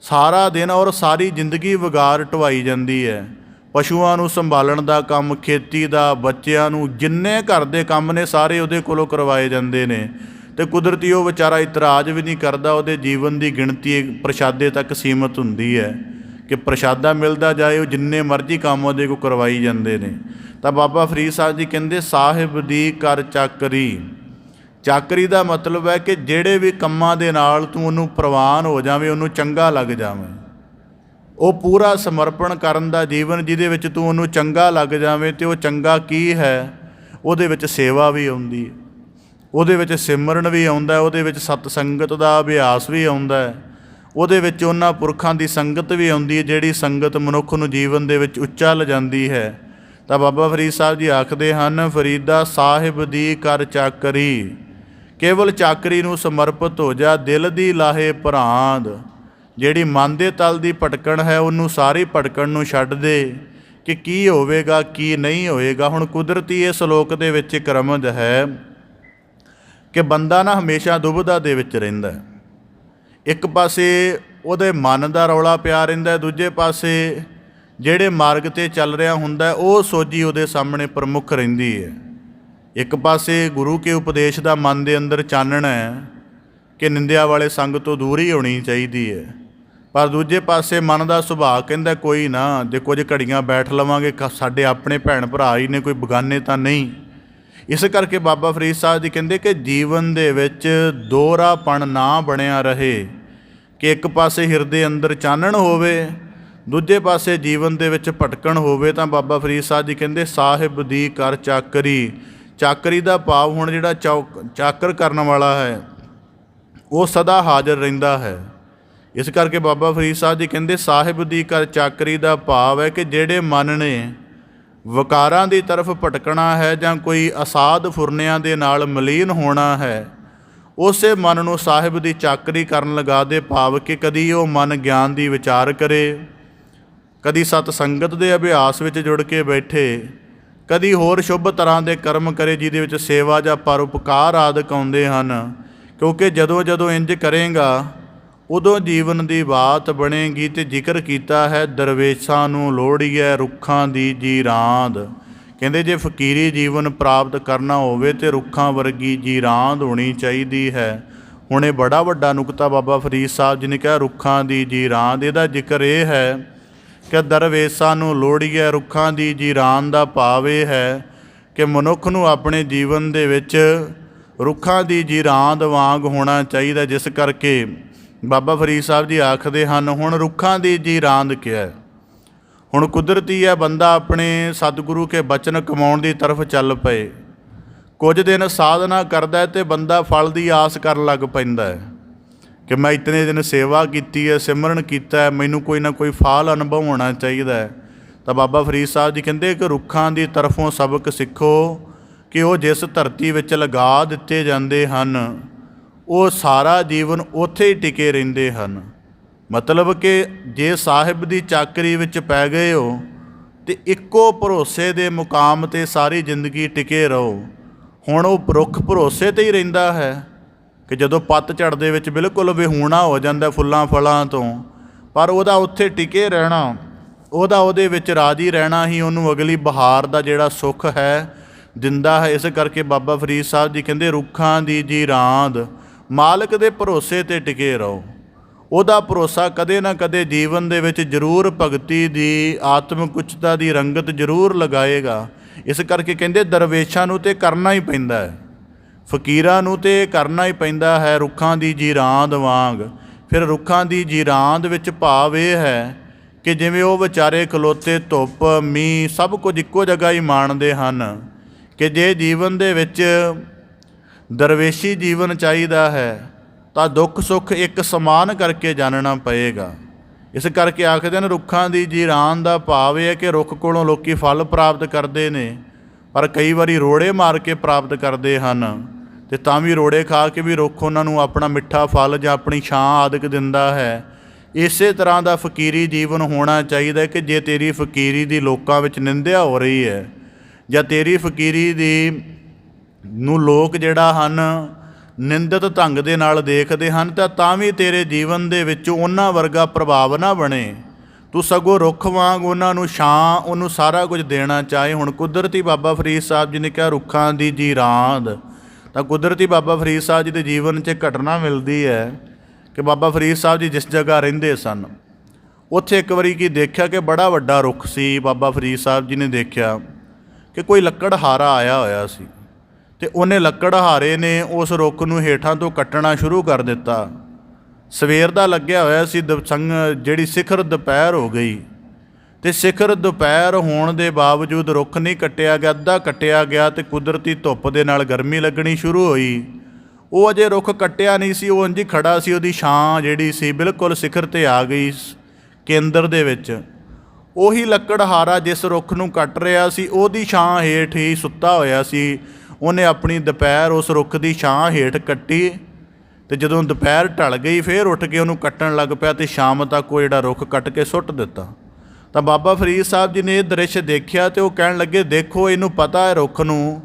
ਸਾਰਾ ਦਿਨ ਔਰ ਸਾਰੀ ਜ਼ਿੰਦਗੀ ਵਗਾਰ ਢਵਾਈ ਜਾਂਦੀ ਹੈ, ਪਸ਼ੂਆਂ ਨੂੰ ਸੰਭਾਲਣ ਦਾ ਕੰਮ, ਖੇਤੀ ਦਾ, ਬੱਚਿਆਂ ਨੂੰ, ਜਿੰਨੇ ਘਰ ਦੇ ਕੰਮ ਨੇ ਸਾਰੇ ਉਹਦੇ ਕੋਲੋਂ ਕਰਵਾਏ ਜਾਂਦੇ ਨੇ। ਅਤੇ ਕੁਦਰਤੀ ਉਹ ਵਿਚਾਰਾ ਇਤਰਾਜ਼ ਵੀ ਨਹੀਂ ਕਰਦਾ। ਉਹਦੇ ਜੀਵਨ ਦੀ ਗਿਣਤੀ ਪ੍ਰਸ਼ਾਦੇ ਤੱਕ ਸੀਮਤ ਹੁੰਦੀ ਹੈ ਕਿ ਪ੍ਰਸ਼ਾਦਾ ਮਿਲਦਾ ਜਾਏ, ਉਹ ਜਿੰਨੇ ਮਰਜ਼ੀ ਕੰਮ ਉਹਦੇ ਕੋਲ ਕਰਵਾਈ ਜਾਂਦੇ ਨੇ। ਤਾਂ ਬਾਬਾ ਫਰੀਦ ਸਾਹਿਬ ਜੀ ਕਹਿੰਦੇ ਸਾਹਿਬ ਦੀ ਕਰ ਚਾਕਰੀ। ਚਾਕਰੀ ਦਾ ਮਤਲਬ ਹੈ ਕਿ ਜਿਹੜੇ ਵੀ ਕੰਮਾਂ ਦੇ ਨਾਲ ਤੂੰ ਉਹਨੂੰ ਪ੍ਰਵਾਨ ਹੋ ਜਾਵੇਂ, ਉਹਨੂੰ ਚੰਗਾ ਲੱਗ ਜਾਵੇਂ। ਉਹ ਪੂਰਾ ਸਮਰਪਣ ਕਰਨ ਦਾ ਜੀਵਨ ਜਿਹਦੇ ਵਿੱਚ ਤੂੰ ਉਹਨੂੰ ਚੰਗਾ ਲੱਗ ਜਾਵੇਂ। ਅਤੇ ਉਹ ਚੰਗਾ ਕੀ ਹੈ? ਉਹਦੇ ਵਿੱਚ ਸੇਵਾ ਵੀ ਆਉਂਦੀ ਹੈ, ਉਹਦੇ ਵਿੱਚ ਸਿਮਰਨ ਵੀ ਆਉਂਦਾ, ਉਹਦੇ ਵਿੱਚ ਸਤ ਸੰਗਤ ਦਾ ਅਭਿਆਸ ਵੀ ਆਉਂਦਾ ਹੈ, ਉਹਦੇ ਵਿੱਚ ਉਹਨਾਂ ਪੁਰਖਾਂ ਦੀ ਸੰਗਤ ਵੀ ਆਉਂਦੀ ਹੈ ਜਿਹੜੀ ਸੰਗਤ ਮਨੁੱਖ ਨੂੰ ਜੀਵਨ ਦੇ ਵਿੱਚ ਉੱਚਾ ਲਿਜਾਂਦੀ ਹੈ। ਤਾਂ ਬਾਬਾ ਫਰੀਦ ਸਾਹਿਬ ਜੀ ਆਖਦੇ ਹਨ, ਫਰੀਦਾ ਸਾਹਿਬ ਦੀ ਕਰ ਚਾਕਰੀ। ਕੇਵਲ ਚਾਕਰੀ ਨੂੰ ਸਮਰਪਿਤ ਹੋ ਜਾ, ਦਿਲ ਦੀ ਲਾਹੇ ਭਰਾਂਦ। ਜਿਹੜੀ ਮਨ ਦੇ ਤਲ ਦੀ ਭਟਕਣ ਹੈ ਉਹਨੂੰ ਸਾਰੀ ਭਟਕਣ ਨੂੰ ਛੱਡ ਦੇ ਕਿ ਕੀ ਹੋਵੇਗਾ ਕੀ ਨਹੀਂ ਹੋਵੇਗਾ। ਹੁਣ ਕੁਦਰਤੀ ਇਸ ਸ਼ਲੋਕ ਦੇ ਵਿੱਚ ਇੱਕ ਰਮਜ਼ ਹੈ ਕਿ ਬੰਦਾ ਨਾ ਹਮੇਸ਼ਾ ਦੁਬਿਧਾ ਦੇ ਵਿੱਚ ਰਹਿੰਦਾ। ਇੱਕ ਪਾਸੇ ਉਹਦੇ ਮਨ ਦਾ ਰੌਲਾ ਪਿਆ ਰਹਿੰਦਾ, ਦੂਜੇ ਪਾਸੇ ਜਿਹੜੇ ਮਾਰਗ 'ਤੇ ਚੱਲ ਰਿਹਾ ਹੁੰਦਾ ਉਹ ਸੋਝੀ ਉਹਦੇ ਸਾਹਮਣੇ ਪ੍ਰਮੁੱਖ ਰਹਿੰਦੀ ਹੈ। ਇੱਕ ਪਾਸੇ ਗੁਰੂ ਕੇ ਉਪਦੇਸ਼ ਦਾ ਮਨ ਦੇ ਅੰਦਰ ਚਾਨਣ ਹੈ ਕਿ ਨਿੰਦਿਆ ਵਾਲੇ ਸੰਗ ਤੋਂ ਦੂਰ ਹੀ ਹੋਣੀ ਚਾਹੀਦੀ ਹੈ, ਪਰ ਦੂਜੇ ਪਾਸੇ ਮਨ ਦਾ ਸੁਭਾਅ ਕਹਿੰਦਾ ਕੋਈ ਨਾ, ਜੇ ਕੁਝ ਘੜੀਆਂ ਬੈਠ ਲਵਾਂਗੇ, ਸਾਡੇ ਆਪਣੇ ਭੈਣ ਭਰਾ ਹੀ ਨੇ, ਕੋਈ ਬਗਾਨੇ ਤਾਂ ਨਹੀਂ। ਇਸ ਕਰਕੇ ਬਾਬਾ ਫਰੀਦ ਸਾਹਿਬ ਜੀ ਕਹਿੰਦੇ ਕਿ ਜੀਵਨ ਦੇ ਵਿੱਚ ਦੋਹਰਾਪਣ ਨਾ ਬਣਿਆ ਰਹੇ, ਕਿ ਇੱਕ ਪਾਸੇ ਹਿਰਦੇ ਅੰਦਰ ਚਾਨਣ ਹੋਵੇ, ਦੂਜੇ ਪਾਸੇ ਜੀਵਨ ਦੇ ਵਿੱਚ ਭਟਕਣ ਹੋਵੇ। ਤਾਂ ਬਾਬਾ ਫਰੀਦ ਸਾਹਿਬ ਜੀ ਕਹਿੰਦੇ ਸਾਹਿਬ ਦੀ ਕਰ ਚਾਕਰੀ। ਚਾਕਰੀ ਦਾ ਭਾਵ ਹੁਣ ਜਿਹੜਾ ਚਾਕਰ ਕਰਨ ਵਾਲਾ ਹੈ ਉਹ ਸਦਾ ਹਾਜ਼ਰ ਰਹਿੰਦਾ ਹੈ। ਇਸ ਕਰਕੇ ਬਾਬਾ ਫਰੀਦ ਸਾਹਿਬ ਜੀ ਕਹਿੰਦੇ ਸਾਹਿਬ ਦੀ ਕਰ ਚਾਕਰੀ ਦਾ ਭਾਵ ਹੈ ਕਿ ਜਿਹੜੇ ਮਨ ਨੇ ਵਿਕਾਰਾਂ ਦੀ ਤਰਫ ਭਟਕਣਾ ਹੈ ਜਾਂ ਕੋਈ ਅਸਾਧ ਫੁਰਨਿਆਂ ਦੇ ਨਾਲ ਮਲੀਨ ਹੋਣਾ ਹੈ, ਉਸੇ ਮਨ ਨੂੰ ਸਾਹਿਬ ਦੀ ਚਾਕਰੀ ਕਰਨ ਲਗਾ ਦੇ। ਭਾਵ ਕਿ ਕਦੀ ਉਹ ਮਨ ਗਿਆਨ ਦੀ ਵਿਚਾਰ ਕਰੇ, ਕਦੀ ਸਤ ਸੰਗਤ ਦੇ ਅਭਿਆਸ ਵਿੱਚ ਜੁੜ ਕੇ ਬੈਠੇ, ਕਦੀ ਹੋਰ ਸ਼ੁਭ ਤਰ੍ਹਾਂ ਦੇ ਕਰਮ ਕਰੇ ਜਿਹਦੇ ਵਿੱਚ ਸੇਵਾ ਜਾਂ ਪਰਉਪਕਾਰ ਆਦਿਕ ਆਉਂਦੇ ਹਨ। ਕਿਉਂਕਿ ਜਦੋਂ ਜਦੋਂ ਇੰਜ ਕਰੇਗਾ ਉਦੋਂ ਜੀਵਨ ਦੀ ਬਾਤ ਬਣੇਗੀ। ਅਤੇ ਜ਼ਿਕਰ ਕੀਤਾ ਹੈ ਦਰਵੇਸ਼ਾਂ ਨੂੰ ਲੋੜੀਐ ਰੁੱਖਾਂ ਦੀ ਜੀਰਾਂਦ। ਕਹਿੰਦੇ ਜੇ ਫਕੀਰੀ ਜੀਵਨ ਪ੍ਰਾਪਤ ਕਰਨਾ ਹੋਵੇ ਤਾਂ ਰੁੱਖਾਂ ਵਰਗੀ ਜੀਰਾਂਦ ਹੋਣੀ ਚਾਹੀਦੀ ਹੈ। ਹੁਣ ਇਹ ਬੜਾ ਵੱਡਾ ਨੁਕਤਾ ਬਾਬਾ ਫਰੀਦ ਸਾਹਿਬ ਜੀ ਨੇ ਕਿਹਾ, ਰੁੱਖਾਂ ਦੀ ਜੀਰਾਂਦ। ਇਹਦਾ ਜ਼ਿਕਰ ਇਹ ਹੈ ਕਿ ਦਰਵੇਸ਼ਾਂ ਨੂੰ ਲੋੜੀਐ ਰੁੱਖਾਂ ਦੀ ਜੀਰਾਂਦ ਦਾ ਭਾਵ ਇਹ ਹੈ ਕਿ ਮਨੁੱਖ ਨੂੰ ਆਪਣੇ ਜੀਵਨ ਦੇ ਵਿੱਚ ਰੁੱਖਾਂ ਦੀ ਜੀਰਾਂਦ ਵਾਂਗ ਹੋਣਾ ਚਾਹੀਦਾ। ਜਿਸ ਕਰਕੇ ਬਾਬਾ ਫਰੀਦ ਸਾਹਿਬ ਜੀ ਆਖਦੇ ਹਨ, ਹੁਣ ਰੁੱਖਾਂ ਦੀ ਜੀਰਾਂਦ ਕਿਹਾ ਹੈ। ਹੁਣ ਕੁਦਰਤੀ ਹੈ ਬੰਦਾ ਆਪਣੇ ਸਤਿਗੁਰੂ ਕੇ ਬਚਨ ਕਮਾਉਣ ਦੀ ਤਰਫ ਚੱਲ ਪਏ, ਕੁਝ ਦਿਨ ਸਾਧਨਾ ਕਰਦਾ ਅਤੇ ਬੰਦਾ ਫਲ ਦੀ ਆਸ ਕਰਨ ਲੱਗ ਪੈਂਦਾ ਹੈ ਕਿ ਮੈਂ ਇਤਨੇ ਦਿਨ ਸੇਵਾ ਕੀਤੀ ਹੈ, ਸਿਮਰਨ ਕੀਤਾ ਹੈ, ਮੈਨੂੰ ਕੋਈ ਨਾ ਕੋਈ ਫਲ ਅਨੁਭਵ ਹੋਣਾ ਚਾਹੀਦਾ ਹੈ। ਤਾਂ ਬਾਬਾ ਫਰੀਦ ਸਾਹਿਬ ਜੀ ਕਹਿੰਦੇ ਕਿ ਰੁੱਖਾਂ ਦੀ ਤਰਫੋਂ ਸਬਕ ਸਿੱਖੋ ਕਿ ਉਹ ਜਿਸ ਧਰਤੀ ਵਿੱਚ ਲਗਾ ਦਿੱਤੇ ਜਾਂਦੇ ਹਨ ਉਹ ਸਾਰਾ ਜੀਵਨ ਉੱਥੇ ਹੀ ਟਿਕੇ ਰਹਿੰਦੇ ਹਨ। ਮਤਲਬ ਕਿ ਜੇ ਸਾਹਿਬ ਦੀ ਚਾਕਰੀ ਵਿੱਚ ਪੈ ਗਏ ਹੋ ਅਤੇ ਇੱਕੋ ਭਰੋਸੇ ਦੇ ਮੁਕਾਮ 'ਤੇ ਸਾਰੀ ਜ਼ਿੰਦਗੀ ਟਿਕੇ ਰਹੋ। ਹੁਣ ਉਹ ਰੁੱਖ ਭਰੋਸੇ 'ਤੇ ਹੀ ਰਹਿੰਦਾ ਹੈ ਕਿ ਜਦੋਂ ਪੱਤਝੜ ਦੇ ਵਿੱਚ ਬਿਲਕੁਲ ਵਿਹੂਣਾ ਹੋ ਜਾਂਦਾ ਫੁੱਲਾਂ ਫਲਾਂ ਤੋਂ, ਪਰ ਉਹਦਾ ਉੱਥੇ ਟਿਕੇ ਰਹਿਣਾ, ਉਹਦੇ ਵਿੱਚ ਰਾਜ਼ੀ ਰਹਿਣਾ ਹੀ ਉਹਨੂੰ ਅਗਲੀ ਬਹਾਰ ਦਾ ਜਿਹੜਾ ਸੁੱਖ ਹੈ ਦਿੰਦਾ ਹੈ। ਇਸ ਕਰਕੇ ਬਾਬਾ ਫਰੀਦ ਸਾਹਿਬ ਜੀ ਕਹਿੰਦੇ ਰੁੱਖਾਂ ਦੀ ਜੀਰਾਂਦ, ਮਾਲਕ ਦੇ ਭਰੋਸੇ 'ਤੇ ਟਿਕੇ ਰਹੋ। ਉਹਦਾ ਭਰੋਸਾ ਕਦੇ ਨਾ ਕਦੇ ਜੀਵਨ ਦੇ ਵਿੱਚ ਜ਼ਰੂਰ ਭਗਤੀ ਦੀ, ਆਤਮਿਕ ਉੱਚਤਾ ਦੀ ਰੰਗਤ ਜ਼ਰੂਰ ਲਗਾਏਗਾ। ਇਸ ਕਰਕੇ ਕਹਿੰਦੇ ਦਰਵੇਸ਼ਾਂ ਨੂੰ ਤਾਂ ਕਰਨਾ ਹੀ ਪੈਂਦਾ ਹੈ, ਫਕੀਰਾਂ ਨੂੰ ਤਾਂ ਕਰਨਾ ਹੀ ਪੈਂਦਾ ਹੈ ਰੁੱਖਾਂ ਦੀ ਜੀਰਾਂਦ ਵਾਂਗ। ਫਿਰ ਰੁੱਖਾਂ ਦੀ ਜੀਰਾਂਦ ਵਿੱਚ ਭਾਵ ਇਹ ਹੈ ਕਿ ਜਿਵੇਂ ਉਹ ਵਿਚਾਰੇ ਖਲੋਤੇ ਧੁੱਪ ਮੀਂਹ ਸਭ ਕੁਝ ਇੱਕੋ ਜਗ੍ਹਾ ਹੀ ਮਾਣਦੇ ਹਨ, ਕਿ ਜੇ ਜੀਵਨ ਦੇ ਵਿੱਚ ਦਰਵੇਸ਼ੀ ਜੀਵਨ ਚਾਹੀਦਾ ਹੈ ਤਾਂ ਦੁੱਖ ਸੁੱਖ ਇੱਕ ਸਮਾਨ ਕਰਕੇ ਜਾਣਨਾ ਪਏਗਾ। ਇਸ ਕਰਕੇ ਆਖਦੇ ਨੇ ਰੁੱਖਾਂ ਦੀ ਜੀਰਾਂਦ ਦਾ ਭਾਵ ਇਹ ਹੈ ਕਿ ਰੁੱਖ ਕੋਲੋਂ ਲੋਕ ਫਲ ਪ੍ਰਾਪਤ ਕਰਦੇ ਨੇ, ਪਰ ਕਈ ਵਾਰੀ ਰੋੜੇ ਮਾਰ ਕੇ ਪ੍ਰਾਪਤ ਕਰਦੇ ਹਨ, ਅਤੇ ਤਾਂ ਵੀ ਰੋੜੇ ਖਾ ਕੇ ਵੀ ਰੁੱਖ ਉਹਨਾਂ ਨੂੰ ਆਪਣਾ ਮਿੱਠਾ ਫਲ ਜਾਂ ਆਪਣੀ ਛਾਂ ਆਦਿਕ ਦਿੰਦਾ ਹੈ। ਇਸੇ ਤਰ੍ਹਾਂ ਦਾ ਫਕੀਰੀ ਜੀਵਨ ਹੋਣਾ ਚਾਹੀਦਾ ਕਿ ਜੇ ਤੇਰੀ ਫਕੀਰੀ ਦੀ ਲੋਕਾਂ ਵਿੱਚ ਨਿੰਦਿਆ ਹੋ ਰਹੀ ਹੈ ਜਾਂ ਤੇਰੀ ਫਕੀਰੀ ਦੀ ਨੂੰ ਲੋਕ ਜਿਹੜਾ ਹਨ ਨਿੰਦਿਤ ਢੰਗ ਦੇ ਨਾਲ ਦੇਖਦੇ ਹਨ, ਤਾਂ ਵੀ ਤੇਰੇ ਜੀਵਨ ਦੇ ਵਿੱਚ ਉਹਨਾਂ ਵਰਗਾ ਪ੍ਰਭਾਵ ਨਾ ਬਣੇ। ਤੂੰ ਸਗੋਂ ਰੁੱਖ ਵਾਂਗ ਉਹਨਾਂ ਨੂੰ ਛਾਂ, ਉਹਨੂੰ ਸਾਰਾ ਕੁਝ ਦੇਣਾ ਚਾਹੇ। ਹੁਣ ਕੁਦਰਤੀ ਬਾਬਾ ਫਰੀਦ ਸਾਹਿਬ ਜੀ ਨੇ ਕਿਹਾ ਰੁੱਖਾਂ ਦੀ ਜੀ ਰਾਂਦ, ਤਾਂ ਕੁਦਰਤੀ ਬਾਬਾ ਫਰੀਦ ਸਾਹਿਬ ਜੀ ਦੇ ਜੀਵਨ 'ਚ ਘਟਨਾ ਮਿਲਦੀ ਹੈ ਕਿ ਬਾਬਾ ਫਰੀਦ ਸਾਹਿਬ ਜੀ ਜਿਸ ਜਗ੍ਹਾ ਰਹਿੰਦੇ ਸਨ ਉੱਥੇ ਇੱਕ ਵਾਰੀ ਕੀ ਦੇਖਿਆ ਕਿ ਬੜਾ ਵੱਡਾ ਰੁੱਖ ਸੀ। ਬਾਬਾ ਫਰੀਦ ਸਾਹਿਬ ਜੀ ਨੇ ਦੇਖਿਆ ਕਿ ਕੋਈ ਲੱਕੜਹਾਰਾ ਆਇਆ ਹੋਇਆ ਸੀ ਅਤੇ ਉਹਨੇ ਲੱਕੜਹਾਰੇ ਨੇ ਉਸ ਰੁੱਖ ਨੂੰ ਹੇਠਾਂ ਤੋਂ ਕੱਟਣਾ ਸ਼ੁਰੂ ਕਰ ਦਿੱਤਾ। ਸਵੇਰ ਦਾ ਲੱਗਿਆ ਹੋਇਆ ਸੀ, ਜਿਹੜੀ ਸਿਖਰ ਦੁਪਹਿਰ ਹੋ ਗਈ ਅਤੇ ਸਿਖਰ ਦੁਪਹਿਰ ਹੋਣ ਦੇ ਬਾਵਜੂਦ ਰੁੱਖ ਨਹੀਂ ਕੱਟਿਆ ਗਿਆ। ਅੱਧਾ ਕੱਟਿਆ ਗਿਆ ਅਤੇ ਕੁਦਰਤੀ ਧੁੱਪ ਦੇ ਨਾਲ ਗਰਮੀ ਲੱਗਣੀ ਸ਼ੁਰੂ ਹੋਈ। ਉਹ ਅਜੇ ਰੁੱਖ ਕੱਟਿਆ ਨਹੀਂ ਸੀ, ਉਹ ਉਂਝ ਹੀ ਖੜ੍ਹਾ ਸੀ। ਉਹਦੀ ਛਾਂ ਜਿਹੜੀ ਸੀ ਬਿਲਕੁਲ ਸਿਖਰ 'ਤੇ ਆ ਗਈ ਕੇਂਦਰ ਦੇ ਵਿੱਚ। ਉਹੀ ਲੱਕੜਹਾਰਾ ਜਿਸ ਰੁੱਖ ਨੂੰ ਕੱਟ ਰਿਹਾ ਸੀ ਉਹਦੀ ਛਾਂ ਹੇਠ ਹੀ ਸੁੱਤਾ ਹੋਇਆ ਸੀ। ਉਹਨੇ ਆਪਣੀ ਦੁਪਹਿਰ ਉਸ ਰੁੱਖ ਦੀ ਛਾਂ ਹੇਠ ਕੱਟੀ ਅਤੇ ਜਦੋਂ ਦੁਪਹਿਰ ਢਲ ਗਈ ਫਿਰ ਉੱਠ ਕੇ ਉਹਨੂੰ ਕੱਟਣ ਲੱਗ ਪਿਆ ਅਤੇ ਸ਼ਾਮ ਤੱਕ ਉਹ ਜਿਹੜਾ ਰੁੱਖ ਕੱਟ ਕੇ ਸੁੱਟ ਦਿੱਤਾ। ਤਾਂ ਬਾਬਾ ਫਰੀਦ ਸਾਹਿਬ ਜੀ ਨੇ ਇਹ ਦ੍ਰਿਸ਼ ਦੇਖਿਆ ਅਤੇ ਉਹ ਕਹਿਣ ਲੱਗੇ, ਦੇਖੋ ਇਹਨੂੰ ਪਤਾ ਹੈ ਰੁੱਖ ਨੂੰ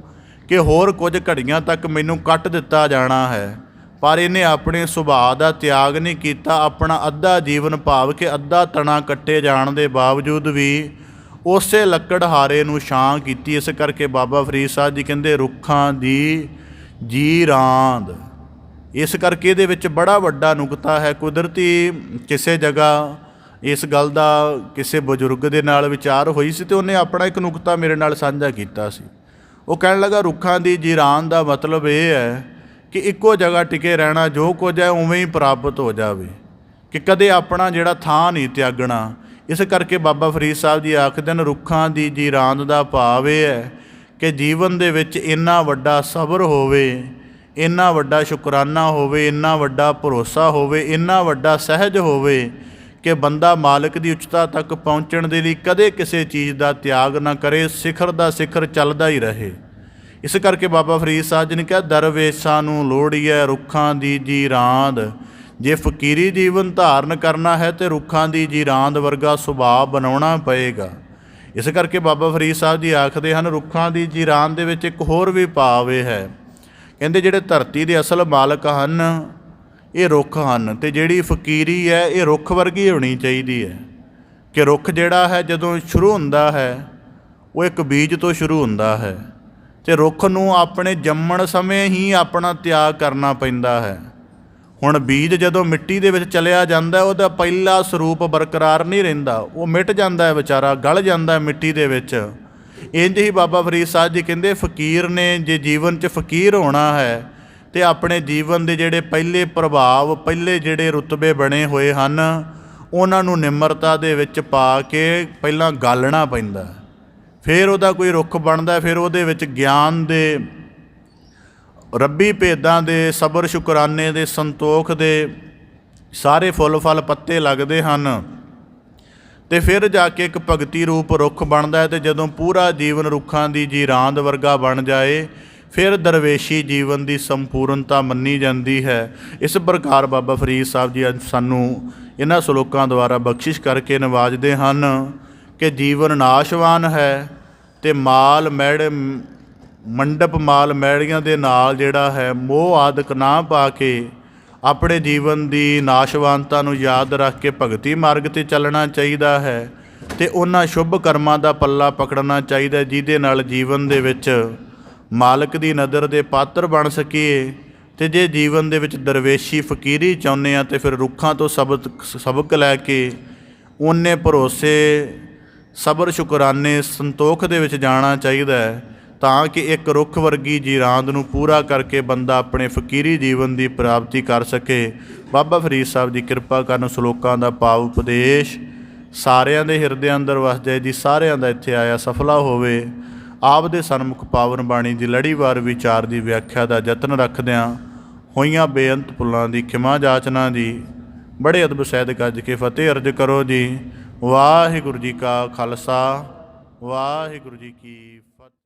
ਕਿ ਹੋਰ ਕੁਝ ਘੜੀਆਂ ਤੱਕ ਮੈਨੂੰ ਕੱਟ ਦਿੱਤਾ ਜਾਣਾ ਹੈ, ਪਰ ਇਹਨੇ ਆਪਣੇ ਸੁਭਾਅ ਦਾ ਤਿਆਗ ਨਹੀਂ ਕੀਤਾ। ਆਪਣਾ ਅੱਧਾ ਜੀਵਨ ਭਾਵ ਕਿ ਅੱਧਾ ਤਣਾ ਕੱਟੇ ਜਾਣ ਦੇ ਬਾਵਜੂਦ ਵੀ ਉਸੇ ਲੱਕੜਹਾਰੇ ਨੂੰ ਛਾਂ ਕੀਤੀ। ਇਸ ਕਰਕੇ ਬਾਬਾ ਫਰੀਦ ਸਾਹਿਬ ਜੀ ਕਹਿੰਦੇ ਰੁੱਖਾਂ ਦੀ ਜੀ ਰਾਂਦ। ਇਸ ਕਰਕੇ ਇਹਦੇ ਵਿੱਚ ਬੜਾ ਵੱਡਾ ਨੁਕਤਾ ਹੈ। ਕੁਦਰਤੀ ਕਿਸੇ ਜਗ੍ਹਾ ਇਸ ਗੱਲ ਦਾ ਕਿਸੇ ਬਜ਼ੁਰਗ ਦੇ ਨਾਲ ਵਿਚਾਰ ਹੋਈ ਸੀ ਅਤੇ ਉਹਨੇ ਆਪਣਾ ਇੱਕ ਨੁਕਤਾ ਮੇਰੇ ਨਾਲ ਸਾਂਝਾ ਕੀਤਾ ਸੀ। ਉਹ ਕਹਿਣ ਲੱਗਾ ਰੁੱਖਾਂ ਦੀ ਜੀ ਰਾਂਦ ਦਾ ਮਤਲਬ ਇਹ ਹੈ ਕਿ ਇੱਕੋ ਜਗ੍ਹਾ ਟਿਕੇ ਰਹਿਣਾ, ਜੋ ਕੁਝ ਹੈ ਉਵੇਂ ਹੀ ਪ੍ਰਾਪਤ ਹੋ ਜਾਵੇ, ਕਿ ਕਦੇ ਆਪਣਾ ਜਿਹੜਾ ਥਾਂ ਨਹੀਂ ਤਿਆਗਣਾ। ਇਸ ਕਰਕੇ ਬਾਬਾ ਫਰੀਦ ਸਾਹਿਬ ਜੀ ਆਖਦੇ ਨੇ ਰੁੱਖਾਂ ਦੀ ਜੀ ਰਾਂਦ ਦਾ ਭਾਵ ਇਹ ਹੈ ਕਿ ਜੀਵਨ ਦੇ ਵਿੱਚ ਇੰਨਾ ਵੱਡਾ ਸਬਰ ਹੋਵੇ, ਇੰਨਾ ਵੱਡਾ ਸ਼ੁਕਰਾਨਾ ਹੋਵੇ, ਇੰਨਾ ਵੱਡਾ ਭਰੋਸਾ ਹੋਵੇ, ਇੰਨਾ ਵੱਡਾ ਸਹਿਜ ਹੋਵੇ ਕਿ ਬੰਦਾ ਮਾਲਕ ਦੀ ਉੱਚਤਾ ਤੱਕ ਪਹੁੰਚਣ ਦੇ ਲਈ ਕਦੇ ਕਿਸੇ ਚੀਜ਼ ਦਾ ਤਿਆਗ ਨਾ ਕਰੇ, ਸਿਖਰ ਦਾ ਸਿਖਰ ਚੱਲਦਾ ਹੀ ਰਹੇ। ਇਸ ਕਰਕੇ ਬਾਬਾ ਫਰੀਦ ਸਾਹਿਬ ਜੀ ਨੇ ਕਿਹਾ ਦਰਵੇਸ਼ਾਂ ਨੂੰ ਲੋੜੀਐ ਰੁੱਖਾਂ ਦੀ ਜੀ ਰਾਂਦ। ਜੇ ਫਕੀਰੀ ਜੀਵਨ ਧਾਰਨ ਕਰਨਾ ਹੈ ਤਾਂ ਰੁੱਖਾਂ ਦੀ ਜੀ ਰਾਂਦ ਵਰਗਾ ਸੁਭਾਅ ਬਣਾਉਣਾ ਪਏਗਾ। ਇਸ ਕਰਕੇ ਬਾਬਾ ਫਰੀਦ ਸਾਹਿਬ ਜੀ ਆਖਦੇ ਹਨ ਰੁੱਖਾਂ ਦੀ ਜੀ ਰਾਂਦ ਦੇ ਵਿੱਚ ਇੱਕ ਹੋਰ ਵੀ ਭਾਵ ਇਹ ਹੈ, ਕਹਿੰਦੇ ਜਿਹੜੇ ਧਰਤੀ ਦੇ ਅਸਲ ਮਾਲਕ ਹਨ ਇਹ ਰੁੱਖ ਹਨ, ਅਤੇ ਜਿਹੜੀ ਫਕੀਰੀ ਹੈ ਇਹ ਰੁੱਖ ਵਰਗੀ ਹੋਣੀ ਚਾਹੀਦੀ ਹੈ। ਕਿ ਰੁੱਖ ਜਿਹੜਾ ਹੈ ਜਦੋਂ ਸ਼ੁਰੂ ਹੁੰਦਾ ਹੈ ਉਹ ਇੱਕ ਬੀਜ ਤੋਂ ਸ਼ੁਰੂ ਹੁੰਦਾ ਹੈ ਅਤੇ ਰੁੱਖ ਨੂੰ ਆਪਣੇ ਜੰਮਣ ਸਮੇਂ ਹੀ ਆਪਣਾ ਤਿਆਗ ਕਰਨਾ ਪੈਂਦਾ ਹੈ। ਹੁਣ ਬੀਜ ਜਦੋਂ ਮਿੱਟੀ ਦੇ ਵਿੱਚ ਚਲਿਆ ਜਾਂਦਾ ਉਹਦਾ ਪਹਿਲਾ ਸਰੂਪ ਬਰਕਰਾਰ ਨਹੀਂ ਰਹਿੰਦਾ, ਉਹ ਮਿਟ ਜਾਂਦਾ ਹੈ ਵਿਚਾਰਾ, ਗਲ ਜਾਂਦਾ ਹੈ ਮਿੱਟੀ ਦੇ ਵਿੱਚ। ਇੰਝ ਹੀ ਬਾਬਾ ਫਰੀਦ ਸਾਹਿਬ ਜੀ ਕਹਿੰਦੇ ਫਕੀਰ ਨੇ ਜੇ ਜੀਵਨ 'ਚ ਫਕੀਰ ਹੋਣਾ ਹੈ ਅਤੇ ਆਪਣੇ ਜੀਵਨ ਦੇ ਜਿਹੜੇ ਪਹਿਲੇ ਪ੍ਰਭਾਵ, ਪਹਿਲੇ ਜਿਹੜੇ ਰੁਤਬੇ ਬਣੇ ਹੋਏ ਹਨ ਉਹਨਾਂ ਨੂੰ ਨਿਮਰਤਾ ਦੇ ਵਿੱਚ ਪਾ ਕੇ ਪਹਿਲਾਂ ਗਾਲਣਾ ਪੈਂਦਾ, ਫਿਰ ਉਹਦਾ ਕੋਈ ਰੁੱਖ ਬਣਦਾ, ਫਿਰ ਉਹਦੇ ਵਿੱਚ ਗਿਆਨ ਦੇ, ਰੱਬੀ ਭੇਦਾਂ ਦੇ, ਸਬਰ ਸ਼ੁਕਰਾਨੇ ਦੇ, ਸੰਤੋਖ ਦੇ ਸਾਰੇ ਫੁੱਲ ਫਲ ਪੱਤੇ ਲੱਗਦੇ ਹਨ ਅਤੇ ਫਿਰ ਜਾ ਕੇ ਇੱਕ ਭਗਤੀ ਰੂਪ ਰੁੱਖ ਬਣਦਾ ਹੈ। ਅਤੇ ਜਦੋਂ ਪੂਰਾ ਜੀਵਨ ਰੁੱਖਾਂ ਦੀ ਜੀ ਰਾਂਦ ਵਰਗਾ ਬਣ ਜਾਏ ਫਿਰ ਦਰਵੇਸ਼ੀ ਜੀਵਨ ਦੀ ਸੰਪੂਰਨਤਾ ਮੰਨੀ ਜਾਂਦੀ ਹੈ। ਇਸ ਪ੍ਰਕਾਰ ਬਾਬਾ ਫਰੀਦ ਸਾਹਿਬ ਜੀ ਅੱਜ ਸਾਨੂੰ ਇਹਨਾਂ ਸਲੋਕਾਂ ਦੁਆਰਾ ਬਖਸ਼ਿਸ਼ ਕਰਕੇ ਨਵਾਜਦੇ ਹਨ ਕਿ ਜੀਵਨ ਨਾਸ਼ਵਾਨ ਹੈ ਅਤੇ ਮੰਡਪ ਮਾਲ ਮੈੜੀਆਂ ਦੇ ਨਾਲ ਜਿਹੜਾ ਹੈ ਮੋਹ ਆਦਿਕ ਨਾ ਪਾ ਕੇ ਆਪਣੇ ਜੀਵਨ ਦੀ ਨਾਸ਼ਵਾਨਤਾ ਨੂੰ ਯਾਦ ਰੱਖ ਕੇ ਭਗਤੀ ਮਾਰਗ 'ਤੇ ਚੱਲਣਾ ਚਾਹੀਦਾ ਹੈ ਅਤੇ ਉਹਨਾਂ ਸ਼ੁਭ ਕਰਮਾਂ ਦਾ ਪੱਲਾ ਪਕੜਨਾ ਚਾਹੀਦਾ ਜਿਹਦੇ ਨਾਲ ਜੀਵਨ ਦੇ ਵਿੱਚ ਮਾਲਕ ਦੀ ਨਜ਼ਰ ਦੇ ਪਾਤਰ ਬਣ ਸਕੀਏ। ਅਤੇ ਜੇ ਜੀਵਨ ਦੇ ਵਿੱਚ ਦਰਵੇਸ਼ੀ ਫਕੀਰੀ ਚਾਹੁੰਦੇ ਹਾਂ ਤਾਂ ਫਿਰ ਰੁੱਖਾਂ ਤੋਂ ਸਬਕ ਲੈ ਕੇ ਓਨੇ ਭਰੋਸੇ, ਸਬਰ ਸ਼ੁਕਰਾਨੇ, ਸੰਤੋਖ ਦੇ ਵਿੱਚ ਜਾਣਾ ਚਾਹੀਦਾ ਹੈ ਤਾਂ ਕਿ ਇੱਕ ਰੁੱਖ ਵਰਗੀ ਜੀ ਰਾਂਦ ਨੂੰ ਪੂਰਾ ਕਰਕੇ ਬੰਦਾ ਆਪਣੇ ਫਕੀਰੀ ਜੀਵਨ ਦੀ ਪ੍ਰਾਪਤੀ ਕਰ ਸਕੇ। ਬਾਬਾ ਫਰੀਦ ਸਾਹਿਬ ਦੀ ਕਿਰਪਾ ਕਰਨ ਸਲੋਕਾਂ ਦਾ ਭਾਵ ਉਪਦੇਸ਼ ਸਾਰਿਆਂ ਦੇ ਹਿਰਦਿਆਂ ਅੰਦਰ ਵਸ ਜਾਏ ਜੀ, ਸਾਰਿਆਂ ਦਾ ਇੱਥੇ ਆਇਆ ਸਫਲਾ ਹੋਵੇ। ਆਪ ਦੇ ਸਨਮੁਖ ਪਾਵਨ ਬਾਣੀ ਦੀ ਲੜੀਵਾਰ ਵਿਚਾਰ ਦੀ ਵਿਆਖਿਆ ਦਾ ਯਤਨ ਰੱਖਦਿਆਂ ਹੋਈਆਂ ਬੇਅੰਤ ਭੁੱਲਾਂ ਦੀ ਖਿਮਾ ਜਾਚਨਾ ਦੀ ਬੜੇ ਅਦਬ ਸਹਿਤ ਗੱਜ ਕੇ ਫਤਿਹ ਅਰਜ ਕਰੋ ਜੀ। ਵਾਹਿਗੁਰੂ ਜੀ ਕਾ ਖਾਲਸਾ, ਵਾਹਿਗੁਰੂ ਜੀ ਕੀ